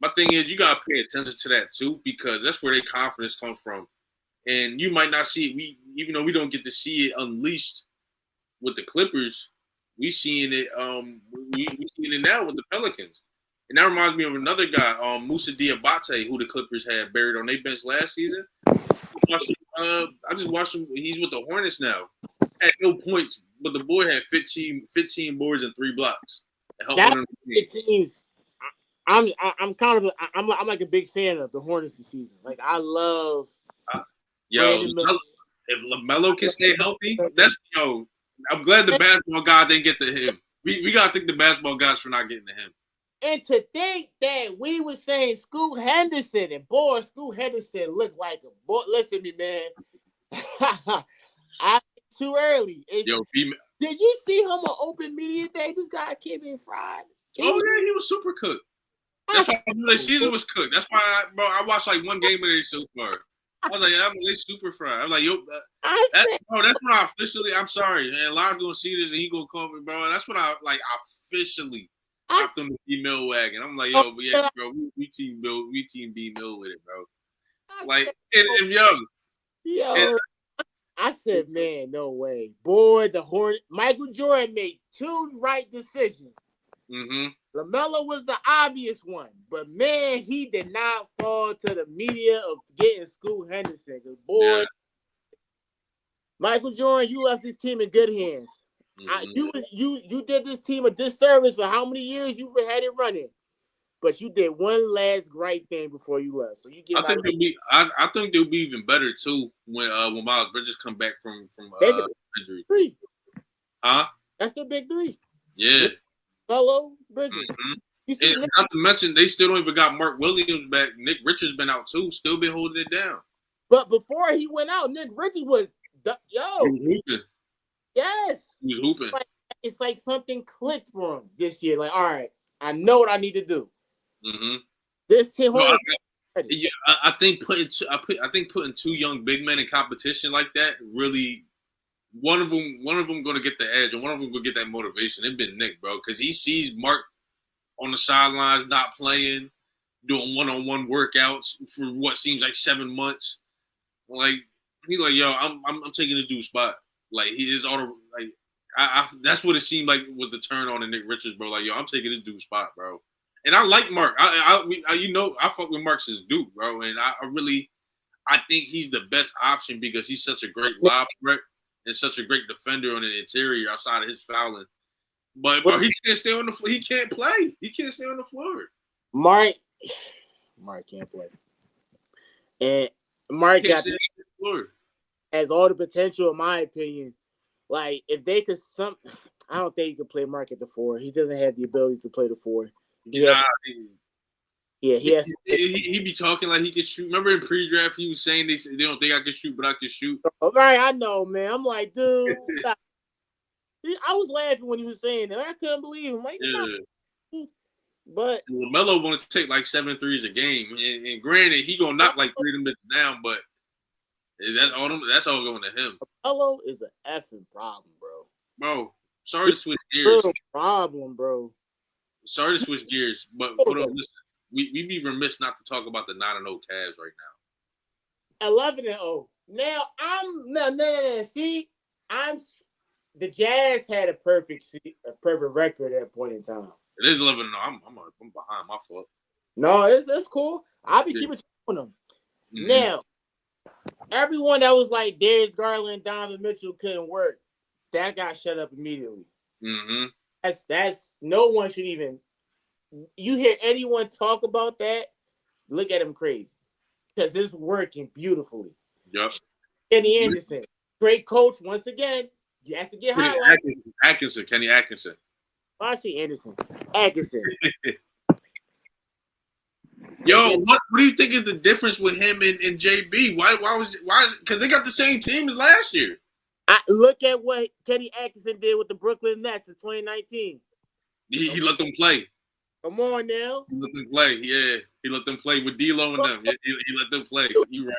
my thing is, you gotta pay attention to that too because that's where their confidence comes from. And you might not see it. Even though we don't get to see it unleashed with the Clippers, we seeing it. We seeing it now with the Pelicans. And that reminds me of another guy, Musa Diabate, who the Clippers had buried on their bench last season. I just watched him. He's with the Hornets now. Had no points, but the boy had 15 boards and 3 blocks. That's the teams. I'm like a big fan of the Hornets this season. Like I love. If LaMelo can stay healthy, I'm glad the basketball guys didn't get to him. We gotta thank the basketball guys for not getting to him. And to think that we were saying Scoot Henderson and boy, Scoot Henderson looked like a boy. Listen to me, man. I too early. Did you see him on open media day? This guy came in fried. He was super cooked. That's why the season was cooked. That's why, I watched like one game of it so far. I was like, they super fried. I was like, that's when I officially. I'm sorry, man. Live's gonna see this and he gonna call me, bro. That's when I officially hopped on the B Mill wagon. I'm like, bro, we team B Mill with it, bro. I said, man, no way, boy. The Hornet, Michael Jordan made 2 right decisions. Mm-hmm. LaMelo was the obvious one, but man, he did not fall to the media of getting Scoot Henderson. Boy, Michael Jordan, you left this team in good hands. Mm-hmm. You did this team a disservice for how many years you had it running, but you did one last great thing before you left. So you get. I think they'll be even better too when Miles Bridges come back from injury. 3. Huh? That's the big 3. Yeah. Hello, Bridges. Mm-hmm. And not to mention, they still don't even got Mark Williams back. Nick Richards been out too. Still been holding it down. But before he went out, Nick Richards was He was hooping. Yes. He was hooping. It's like something clicked for him this year. Like, all right, I know what I need to do. Mm-hmm. This team. I think putting 2 young big men in competition like that really. One of them going to get the edge, and one of them going to get that motivation. It's been Nick, bro, because he sees Mark on the sidelines not playing, doing one-on-one workouts for what seems like 7 months. Like he's like, yo, I'm taking this dude's spot. Like he is that's what it seemed like was the turn on in Nick Richards, bro. Like, yo, I'm taking this dude's spot, bro. And I like Mark. I fuck with Mark since Duke, bro, and I think he's the best option because he's such a great lob threat. And such a great defender on the interior outside of his fouling. But he can't stay on the floor. He can't play. He can't stay on the floor. Mark can't play. And Mark has all the potential, in my opinion. Like, if they could I don't think he could play Mark at the 4. He doesn't have the ability to play the 4. He be talking like he can shoot. Remember in pre-draft he was saying they don't think I can shoot, but I can shoot. All right, I know, man. I'm like, dude. I was laughing when he was saying that. I couldn't believe him. Like, but LaMelo want to take like 7 threes a game, and granted he gonna knock like 3 of them down, but that's all going to him. LaMelo is an effing problem, bro. Bro, sorry to switch gears. Problem, bro. Sorry to switch gears, but listen. We be remiss not to talk about the 9-0 Cavs right now. 11-0. Now no. See, the Jazz had a perfect record at that point in time. It is 11-0. I'm behind my foot. No, it's cool. I'll be keeping on them. Mm-hmm. Now, everyone that was like Darius Garland, Donovan Mitchell couldn't work, that got shut up immediately. Mm-hmm. That's no one should even. You hear anyone talk about that? Look at him crazy because it's working beautifully. Yep. Kenny Anderson, great coach once again. You have to get highlighted. Kenny Atkinson. Oh, I see Anderson. Atkinson. Yo, what do you think is the difference with him and JB? Why is because they got the same team as last year? I look at what Kenny Atkinson did with the Brooklyn Nets in 2019. He let them play. Come on now. He let them play. Yeah, he let them play with D'Lo and them. He let them play. You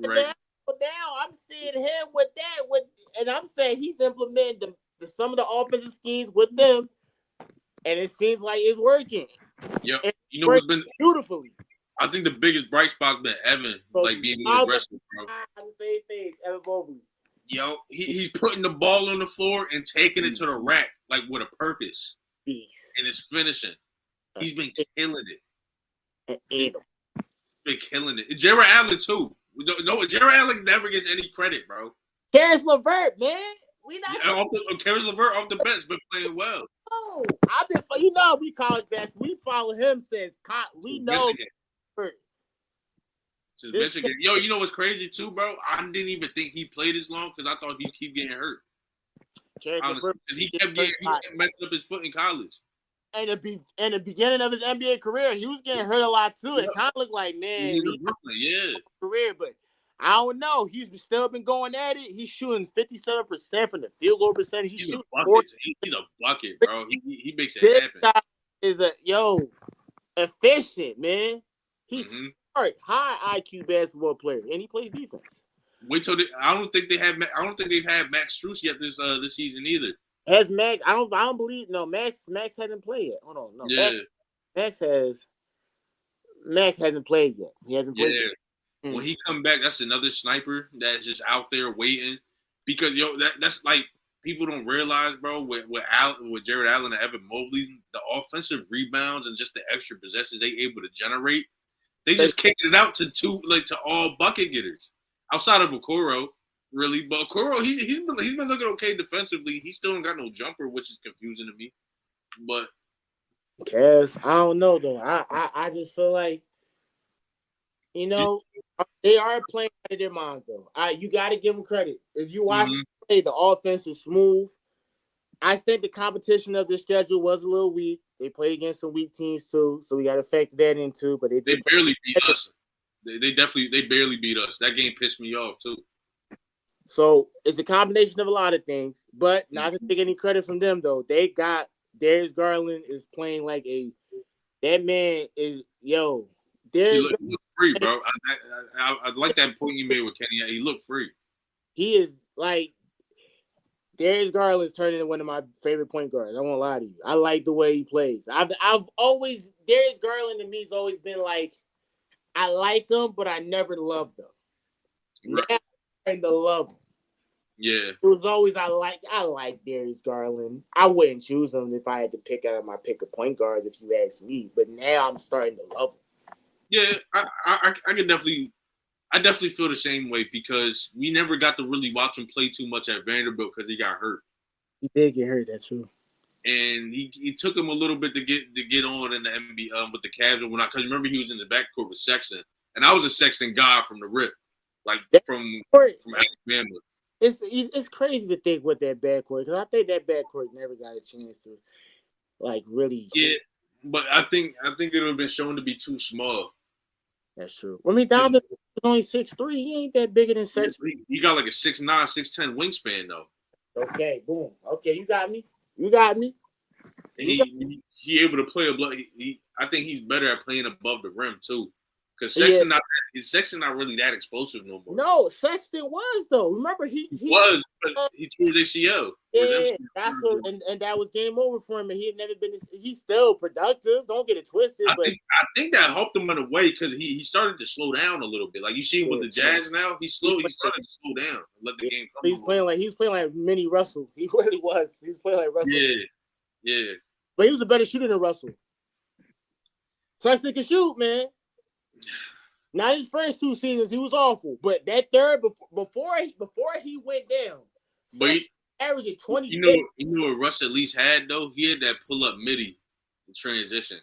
right. Now I'm seeing him with that. And I'm saying he's implementing some of the offensive schemes with them, and it seems like it's working. Yep. You know what's been beautifully. I think the biggest bright spot's been Evan, like being more aggressive, bro. The same thing, Evan Mobley. Yo, he's putting the ball on the floor and taking it to the rack, like with a purpose. And it's finishing. He's been killing it. He's been killing it. Jared Allen, too. No, Jared Allen never gets any credit, bro. Caris LeVert, man. Caris LeVert off the bench, been playing well. Oh, we college basketball. We follow him since we know. Since Michigan. Yo, you know what's crazy too, bro? I didn't even think he played as long because I thought he'd keep getting hurt. Honestly, because he kept messing up his foot in college. And in the beginning of his NBA career, he was getting hurt a lot too. It kind of looked like, man, he's in Brooklyn, career, but I don't know. He's still been going at it. He's shooting 57% from the field goal percentage. He's shooting a bucket, bro. He makes it happen. Guy is efficient, man. He's smart, high IQ basketball player, and he plays defense. Wait till I don't think they've had Max Strus yet this season either. Has Max? I don't believe. No, Max hasn't played yet. Hold on, no. Yeah. Max hasn't played yet. He hasn't played yet. When he come back, that's another sniper that's just out there waiting. Because that's like people don't realize, bro. With Jared Allen and Evan Mobley, the offensive rebounds and just the extra possessions they able to generate, they just kicking it out to all bucket getters outside of Okoro, really. But Okoro, he's been looking okay defensively. He still ain't got no jumper, which is confusing to me. But Cause I don't know though. I just feel like they are playing out of their mind though. You got to give them credit. If you watch them play, the offense is smooth. I think the competition of their schedule was a little weak. They played against some weak teams too, so we got to factor that in too. But they barely beat us. They barely beat us. That game pissed me off too. So it's a combination of a lot of things, but not to take any credit from them though. They got Darius Garland is playing like that man is He looked free, bro. I like that point you made with Kenny. He looked free. He is like Darius Garland is turning into one of my favorite point guards. I won't lie to you. I like the way he plays. I've always Darius Garland to me has always been like I like him, but I never loved him. Right. Now I'm starting to love him. Yeah. It was always I like Darius Garland. I wouldn't choose him if I had to pick out of my pick a point guard if you ask me. But now I'm starting to love him. Yeah, I definitely feel the same way because we never got to really watch him play too much at Vanderbilt because he got hurt. He did get hurt, that's true. And he took him a little bit to get on in the NBA with the Cavs and whatnot. Because remember he was in the backcourt with Sexton, and I was a Sexton guy from the rip, like from Alabama. It's crazy to think with that backcourt because I think that backcourt never got a chance to like really. Yeah, but I think it would have been shown to be too small. That's true. I mean, Donovan was only 6'3". He ain't that bigger than Sexton. He got like a 6'9", 6'10" wingspan though. Okay, boom. Okay, you got me. He able to play above. I think he's better at playing above the rim too. Because Sexton not really that explosive no more. No, Sexton was though. Remember he was, but he tore his ACL. Yeah, that's what, and that was game over for him. And he had never been. He's still productive. Don't get it twisted. I think that helped him in a way because he started to slow down a little bit. Like you see him with the Jazz now, he started to slow down and let the game come. He was playing like mini Russell. He really was. He was playing like Russell. Yeah. But he was a better shooter than Russell. Sexton can shoot, man. Not his first 2 seasons, he was awful. But that third, before he went down, But averaging 20. You know what Russ at least had though? He had that pull up midi in transition.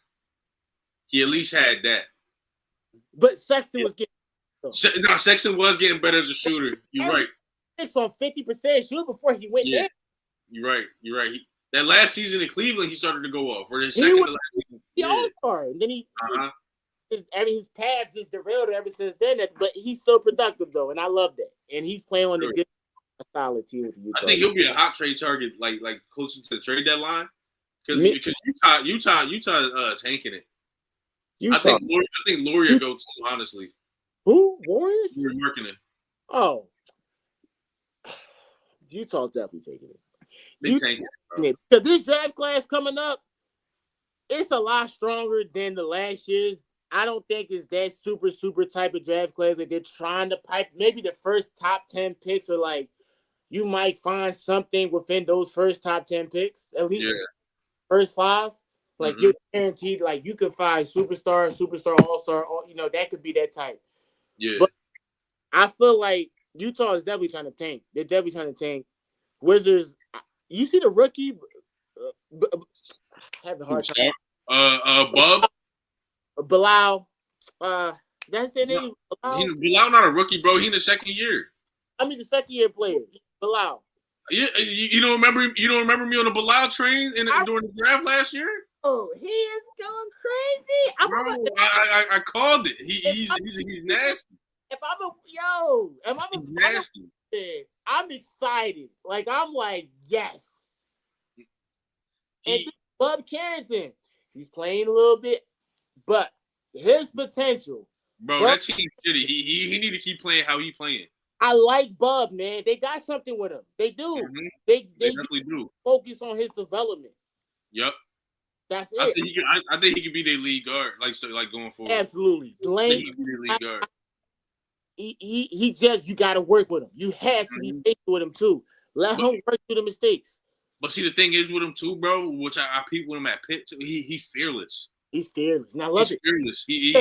He at least had that. But Sexton was getting. No, Sexton was getting better as a shooter. You're right. It's on 50% shoot before he went down. You're right. That last season in Cleveland, he started to go off. Or his second to last season. He all-star. And then his path just derailed ever since then. But he's still productive though, and I love that. And he's playing on a good, solid team with Utah. I think he'll be a hot trade target, like closer to the trade deadline, because Utah tanking it. I think Laurie will go too. Honestly, who Warriors? You're working it. Oh, Utah's definitely taking it. They tanking it. Because this draft class coming up, it's a lot stronger than the last year's. I don't think it's that super type of draft class that they're trying to pipe. Maybe the first top 10 picks are like, you might find something within those first top 10 picks, at least first 5. Like you're guaranteed, like you could find superstar, all-star, that could be that type. Yeah. But I feel like Utah is definitely trying to tank. They're definitely trying to tank. Wizards, you see the rookie? I have a hard time. Bub? Bilal. That's their name. Bilal not a rookie, bro. He in the second year. I mean the second year player. Bilal. You don't remember me on the Bilal train during the draft last year? Oh, he is going crazy. I called it. He's nasty. He's nasty. I'm excited. Like I'm like, yes. And Bub Carrington, he's playing a little bit, but his potential. Bro, that team's shitty. He need to keep playing how he playing. I like Bub, man. They got something with him. They do. Mm-hmm. They definitely do. Focus on his development. Yep. That's it. I think he could be their lead guard, like going forward. Absolutely. He could be their lead guard. He just, you got to work with him. You have to be patient with him too. Let him work through the mistakes. But see, the thing is with him too, bro, which I peep with him at Pitt too. He's fearless. He's fearless, and I love it. Fearless. He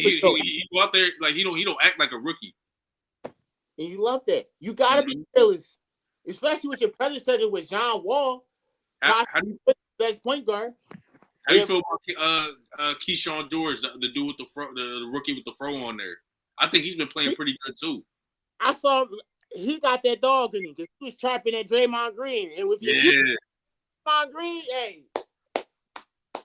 go out there like he don't act like a rookie. And you love that. You gotta be fearless, especially with your predecessor with John Wall. How do you best point guard? How do you feel about Keyshawn George, the dude with the rookie with the fro on there? I think he's been playing pretty good too. I saw he got that dog in him because he was trapping at Draymond Green, and with Draymond Green, hey,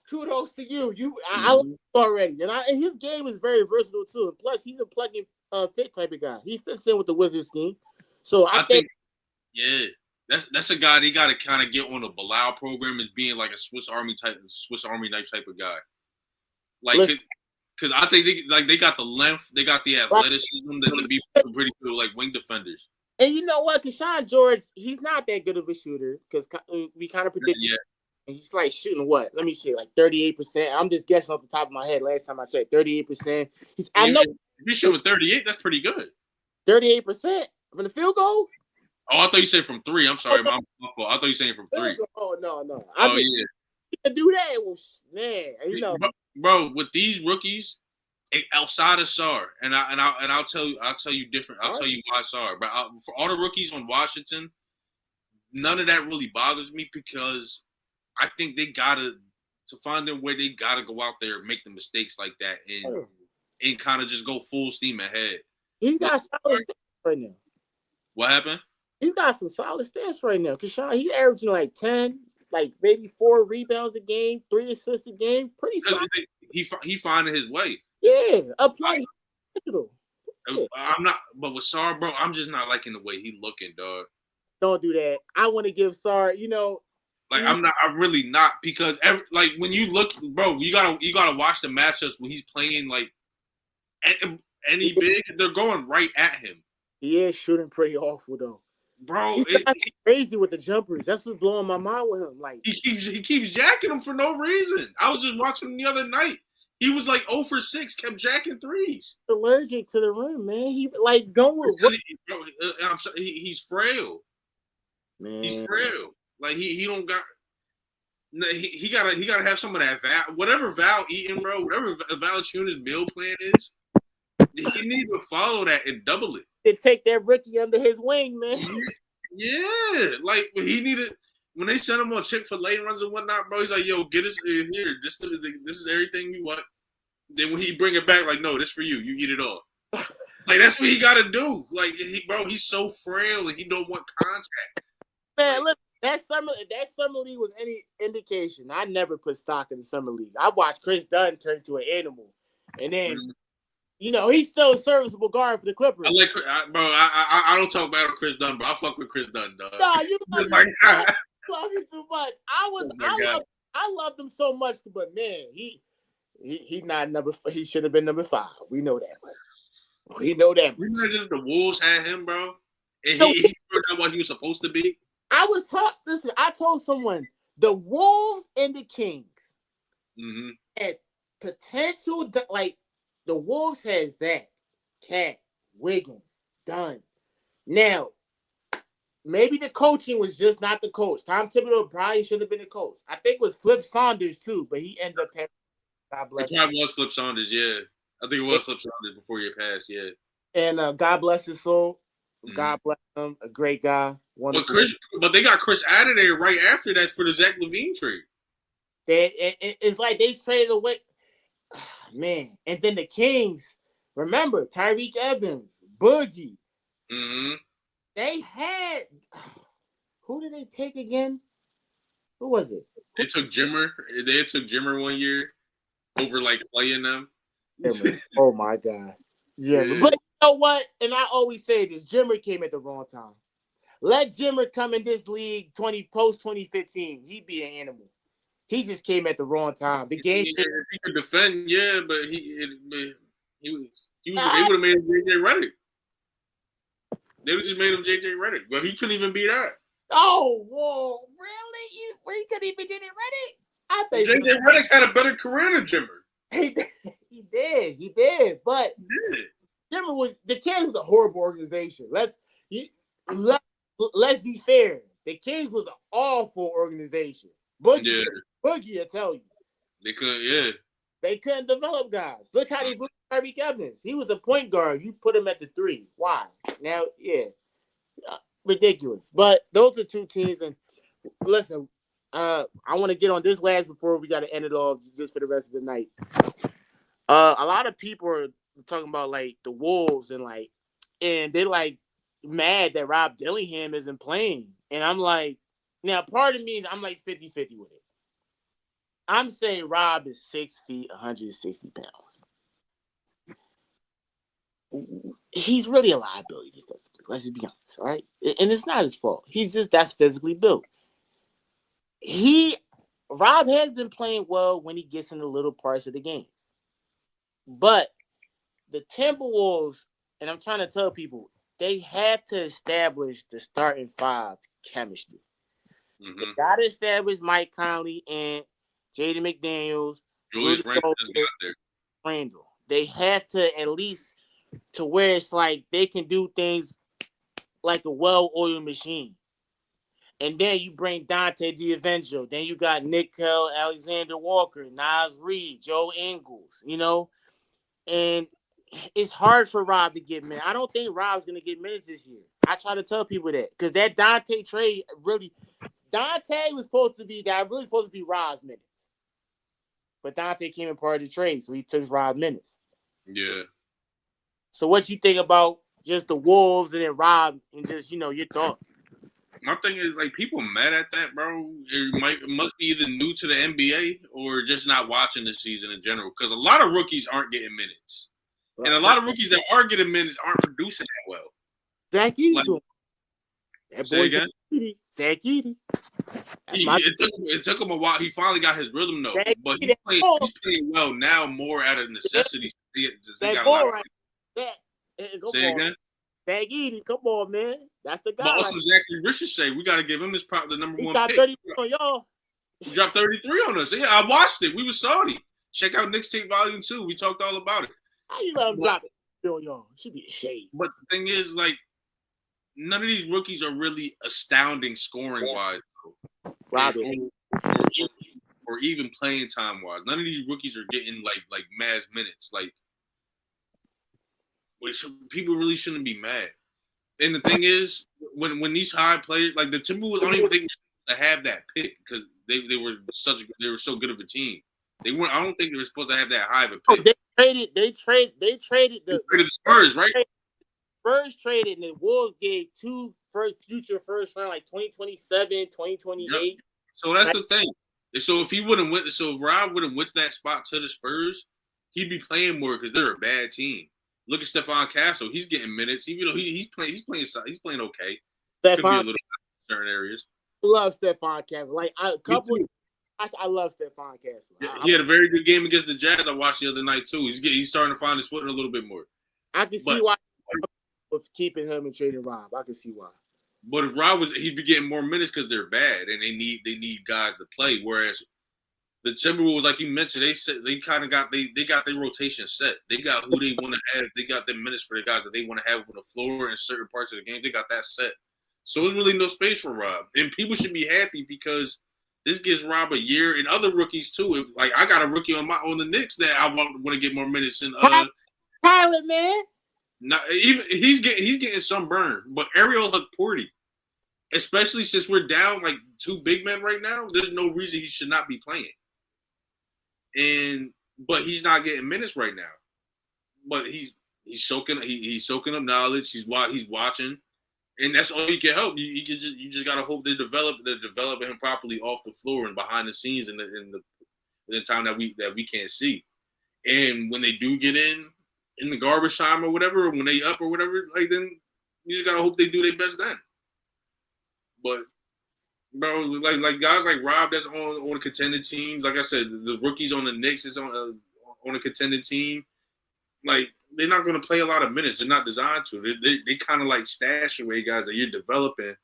kudos to you. I love him already, and his game is very versatile too. And plus, he's a plug-in fit type of guy. He fits in with the Wizards scheme, so I think that's a guy they got to kind of get on the Bilal program as being like a Swiss Army type of guy, like. Because I think they got the length, they got the athleticism to be pretty good, like wing defenders. And you know what? Keyshawn George, he's not that good of a shooter because we kind of predicted. Yeah. And he's like shooting what? Let me see, like 38%. I'm just guessing off the top of my head. Last time I checked, 38%. I know if you're shooting 38, that's pretty good. 38% from the field goal. Oh, I thought you said from 3. I'm sorry, my fault. I thought you saying from 3. Oh no. Yeah. He can do that. Well, man, Bro, with these rookies, outside of Sarr, and I'll tell you different. I'll tell you why Sarr. But for all the rookies on Washington, none of that really bothers me because I think they gotta find their way. They gotta go out there and make the mistakes like that and kind of just go full steam ahead. He's got solid stats right now. What happened? He's got some solid stats right now. Keyshawn, he's averaging like 10. Like maybe 4 rebounds a game, 3 assists a game. Pretty solid. He finding his way. Yeah, a play. I'm not, but with Sarr, bro, I'm just not liking the way he looking, dog. Don't do that. I want to give Sarr, I'm really not because when you look, bro, you gotta watch the matchups when he's playing like any big, they're going right at him. He is shooting pretty awful though. Bro, he's crazy with the jumpers. That's what's blowing my mind with him. Like he keeps jacking them for no reason. I was just watching him the other night. He was like 0 for 6, kept jacking threes. Allergic to the rim, man. He like going. He's frail. Man, he's frail. Like he don't got. He gotta have some of that Val, whatever Val eating, bro. Whatever Valanciunas' meal plan is. He need to follow that and double it. To take that rookie under his wing, man. Yeah, like he needed when they sent him on Chick-fil-A runs and whatnot, bro. He's like, "Yo, get us here. This is everything you want." Then when he bring it back, like, "No, this for you. You eat it all." Like that's what he got to do. Like, he's so frail and he don't want contact. Man, look, that summer league was any indication. I never put stock in the summer league. I watched Chris Dunn turn to an animal, and then he's still a serviceable guard for the Clippers. I don't talk about Chris Dunn, bro. I fuck with Chris Dunn, dog. Nah, you love him too much. I loved him so much, but man, he not number. He should have been number 5. We know that much. We know that much. Imagine if the Wolves had him, bro, and he turned out what he was supposed to be. Listen, I told someone the Wolves and the Kings had potential. Like the Wolves had Zach, Cat, Wiggins, Dunn. Now, maybe the coaching was just not the coach. Tom Thibodeau probably should have been the coach. I think it was Flip Saunders too, but he ended up having. God bless. It probably was Flip Saunders, yeah. I think it was Flip Saunders before your pass, yeah. And God bless his soul. God bless him. A great guy. Wonderful. But they got Chris out of there right after that for the Zach LaVine trade. It's like they traded away. Man. And then the Kings, remember, Tyreek Evans, Boogie. They had, who did they take again? Who was it? They took Jimmer. They took Jimmer one year over like playing them. Oh my God. Jimmer. But you know what? And I always say this, Jimmer came at the wrong time. Let Jimmer come in this league post 2015. He'd be an animal. He just came at the wrong time. The game. If he could defend, yeah, but they would have made him JJ Redick. They would just made him JJ Redick, but he couldn't even be that. Oh, whoa, really? He couldn't even JJ Redick? I think JJ Redick had a better career than Jimmer. He did. But Jimmer the Kings was a horrible organization. Let's be fair. The Kings was an awful organization. Boogie, I tell you. They couldn't develop guys. Look how they blew Tyreek Evans. He was a point guard. You put him at the 3. Why? Now, ridiculous. But those are two teams. And listen, I want to get on this last before we got to end it off just for the rest of the night. A lot of people are talking about like the Wolves and they like mad that Rob Dillingham isn't playing. And I'm like, now part of me is I'm like 50-50 with it. I'm saying Rob is 6 feet, 160 pounds. He's really a liability defensively. Let's just be honest, all right? And it's not his fault. That's physically built. Rob has been playing well when he gets in the little parts of the games. But the Timberwolves, and I'm trying to tell people, they have to establish the starting 5 chemistry. They got to establish Mike Conley and Jaden McDaniels, Julius Randle. They have to at least to where it's like they can do things like a well-oiled machine. And then you bring Dante DiAvenger. Then you got Nickel, Alexander Walker, Naz Reid, Joe Ingles, And it's hard for Rob to get minutes. I don't think Rob's going to get minutes this year. I try to tell people that. Because that Dante trade Dante was supposed to be Rob's minutes. But Dante came in part of the trade, so he took Rob's minutes. Yeah. So what you think about just the Wolves and then Rob and just, your thoughts? My thing is, like, people mad at that, bro. It must be either new to the NBA or just not watching the season in general. Because a lot of rookies aren't getting minutes. Right. And a lot of rookies that are getting minutes aren't producing that well. Zach Edey. Say again? Zach Edey. It took him a while. He finally got his rhythm, though. But he's playing well now more out of necessity. Say again? Zach Edey, come on, man. That's the guy. But also Zachary Ricochet, we got to give him this the number 1 pick. 33 on y'all. He dropped 33 on us. Yeah, I watched it. We were salty. Check out Knicks Tape Volume 2. We talked all about it. How you let him drop it on y'all? Should be a shame. But the thing is, like, none of these rookies are really astounding scoring-wise. Or even playing time-wise. None of these rookies are getting, like mass minutes. Like, which people really shouldn't be mad. And the thing is, when these high players like the Timberwolves, I don't even think to have that pick because they were so good of a team. They weren't. I don't think they were supposed to have that high of a pick. They traded the Spurs, right? Spurs traded, and the Wolves gave future first round, like 2027, 2028. Yep. So that's the thing. So if he wouldn't win, so Rob wouldn't win that spot to the Spurs, he'd be playing more because they're a bad team. Look at Stephon Castle; he's getting minutes, even though he's playing okay. Could be a little in certain areas. I love Stephon Castle. Like I love Stephon Castle. He had a very good game against the Jazz. I watched the other night too. He's starting to find his footing a little bit more. I can see why with keeping him and trading Rob. I can see why. But if Rob he'd be getting more minutes because they're bad and they need guys to play. Whereas the Timberwolves, like you mentioned, they got their rotation set. They got who they want to have. They got their minutes for the guys that they want to have on the floor in certain parts of the game. They got that set. So there's really no space for Rob. And people should be happy because this gives Rob a year and other rookies too. If like I got a rookie on the Knicks that I want to get more minutes in. Pilot, man. Not even he's getting some burn, but Ariel Hukporti, especially since we're down like 2 big men right now, there's no reason he should not be playing. But he's not getting minutes right now. But he's soaking up knowledge. He's watching, and that's all you can help. You just gotta hope they're developing him properly off the floor and behind the scenes in the time that we can't see. And when they do get in the garbage time or whatever, or when they up or whatever, like then you just gotta hope they do their best then. But bro, like guys like Rob that's on a contending team. Like I said, the rookies on the Knicks is on a contending team. Like they're not going to play a lot of minutes. They're not designed to. They kind of like stash away guys that you're developing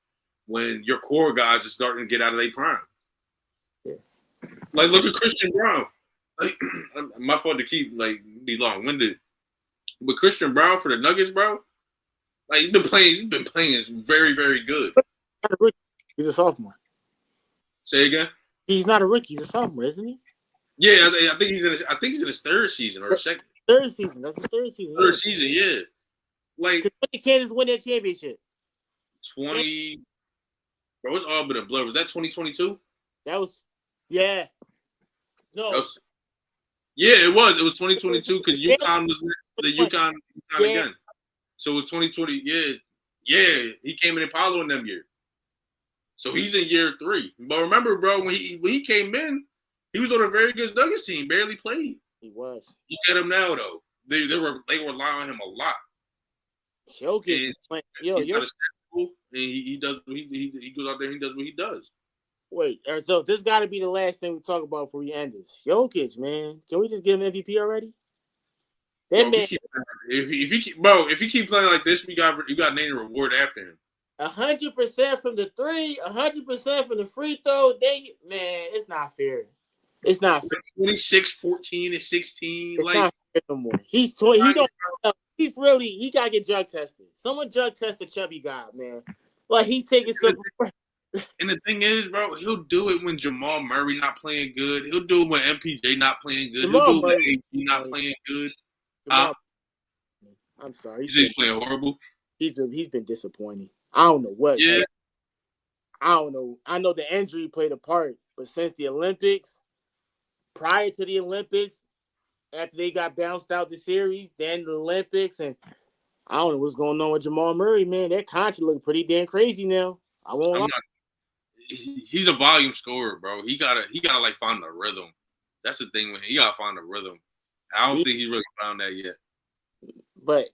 when your core guys are starting to get out of their prime. Yeah. Like look at Christian Brown. Like my fault to keep be long-winded, but Christian Brown for the Nuggets, bro. Like he's been playing very, very good. He's a sophomore. Say again. He's not a rookie. He's a sophomore, isn't he? Yeah, I think he's in his third season or second. Third season. That's his third season. Third season, yeah. Like when did Kansas win that championship? 20. Bro, it's all been a blur. Was that 2022? That was, yeah. No. It was. It was 2022 because UConn was the UConn again. So it was 2020. Yeah. He came in Apollo in them year. So he's in year 3. But remember, bro, when he came in, he was on a very good Nuggets team. Barely played. He was. Look at him now, though. They were relying on him a lot. Jokic. He does. He goes out there and he does what he does. Wait, so this got to be the last thing we talk about before we end this. Jokic, man, can we just give him MVP already? If he keep playing like this, you got name a reward after him. 100% from the 3, 100% from the free throw. It's not fair. It's not fair. 26, 14, and 16. It's not fair no more. He gotta get drug tested. Someone drug test the chubby guy, man. Like he's taking some. And the thing is, bro, he'll do it when Jamal Murray not playing good. He'll do it when MPJ not playing good. He'll do it when AD not playing good. I'm sorry. He's playing horrible. He's been disappointing. I don't know what. Yeah. I don't know. I know the injury played a part, but since the Olympics, prior to the Olympics, after they got bounced out the series, then the Olympics, and I don't know what's going on with Jamal Murray, man. That contract looking pretty damn crazy now. I won't lie. He's a volume scorer, bro. He gotta like find the rhythm. That's the thing when he gotta find the rhythm. I don't think he really found that yet. But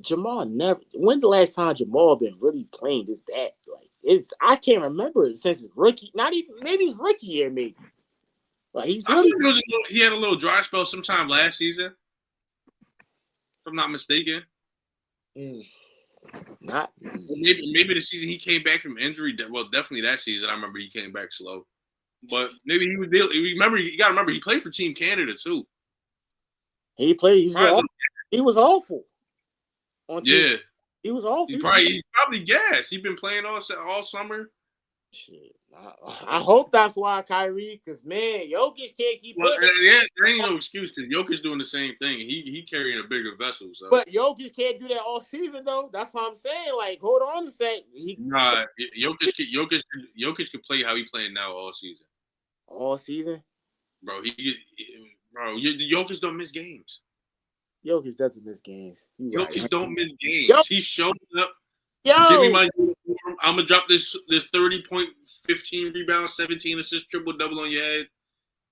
Jamal never. When the last time Jamal been really playing this bad? Like I can't remember it since his rookie. Not even maybe his rookie year, maybe. Like he had a little dry spell sometime last season, if I'm not mistaken. Maybe the season he came back from injury. Well, definitely that season. I remember he came back slow, but maybe he was. You got to remember he played for Team Canada too. He played. He was awful. He was awful. He's probably gassed. He's been playing all summer. Shit. I hope that's why, Khairi, because, man, Jokic can't keep Well, putting yeah, there ain't no excuse because Jokic doing the same thing. He carrying a bigger vessel. So, but Jokic can't do that all season, though. That's what I'm saying. Like, hold on a sec. nah, Jokic can play how he playing now all season. All season? Bro, Jokic don't miss games. Jokic doesn't miss games. Jokic Right. don't miss games. Yo, He showed up. yo, Give me my uniform. I'm gonna drop this 30 point, 15 rebounds, 17 assists, triple double on your head.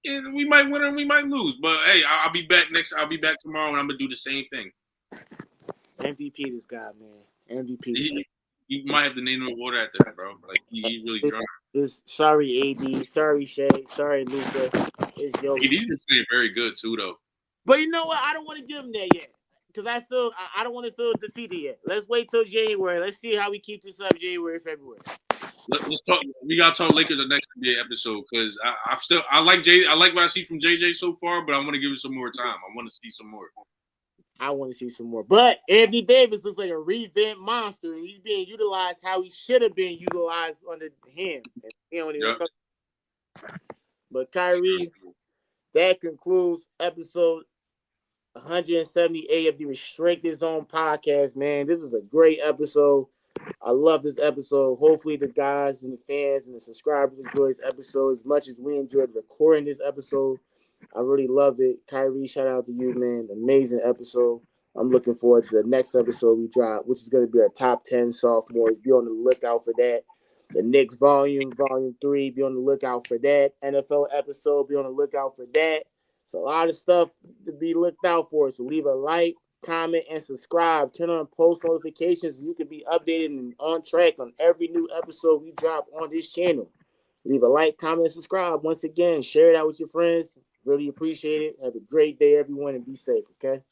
And we might win or we might lose. But hey, I'll be back tomorrow and I'm gonna do the same thing. MVP this guy, man. MVP. He might have to name the award after that, bro. Like he really drunk. Sorry, AD. Sorry, Shea. Sorry, Luka. It's Jokic. He's been playing very good too, though. But you know what? I don't want to give him that yet. Because I don't want to feel defeated yet. Let's wait till January. Let's see how we keep this up January, February. Let's talk. We gotta talk Lakers the next NBA episode because I like what I see from JJ so far, but I want to give it some more time. I want to see some more. I want to see some more. But Anthony Davis looks like a revamped monster, and he's being utilized how he should have been utilized under him. And he don't even talk. But Khairi, that concludes episode 178 of the Restricted Zone podcast, man. This is a great episode. I love this episode. Hopefully the guys and the fans and the subscribers enjoy this episode as much as we enjoyed recording this episode. I really love it. Khairi, shout out to you, man. Amazing episode. I'm looking forward to the next episode we drop, which is going to be our top 10 sophomores. Be on the lookout for that. The Knicks volume 3. Be on the lookout for that. NFL episode. Be on the lookout for that. It's a lot of stuff to be looked out for. So leave a like, comment, and subscribe. Turn on post notifications so you can be updated and on track on every new episode we drop on this channel. Leave a like, comment, and subscribe. Once again, share it out with your friends. Really appreciate it. Have a great day, everyone, and be safe, okay?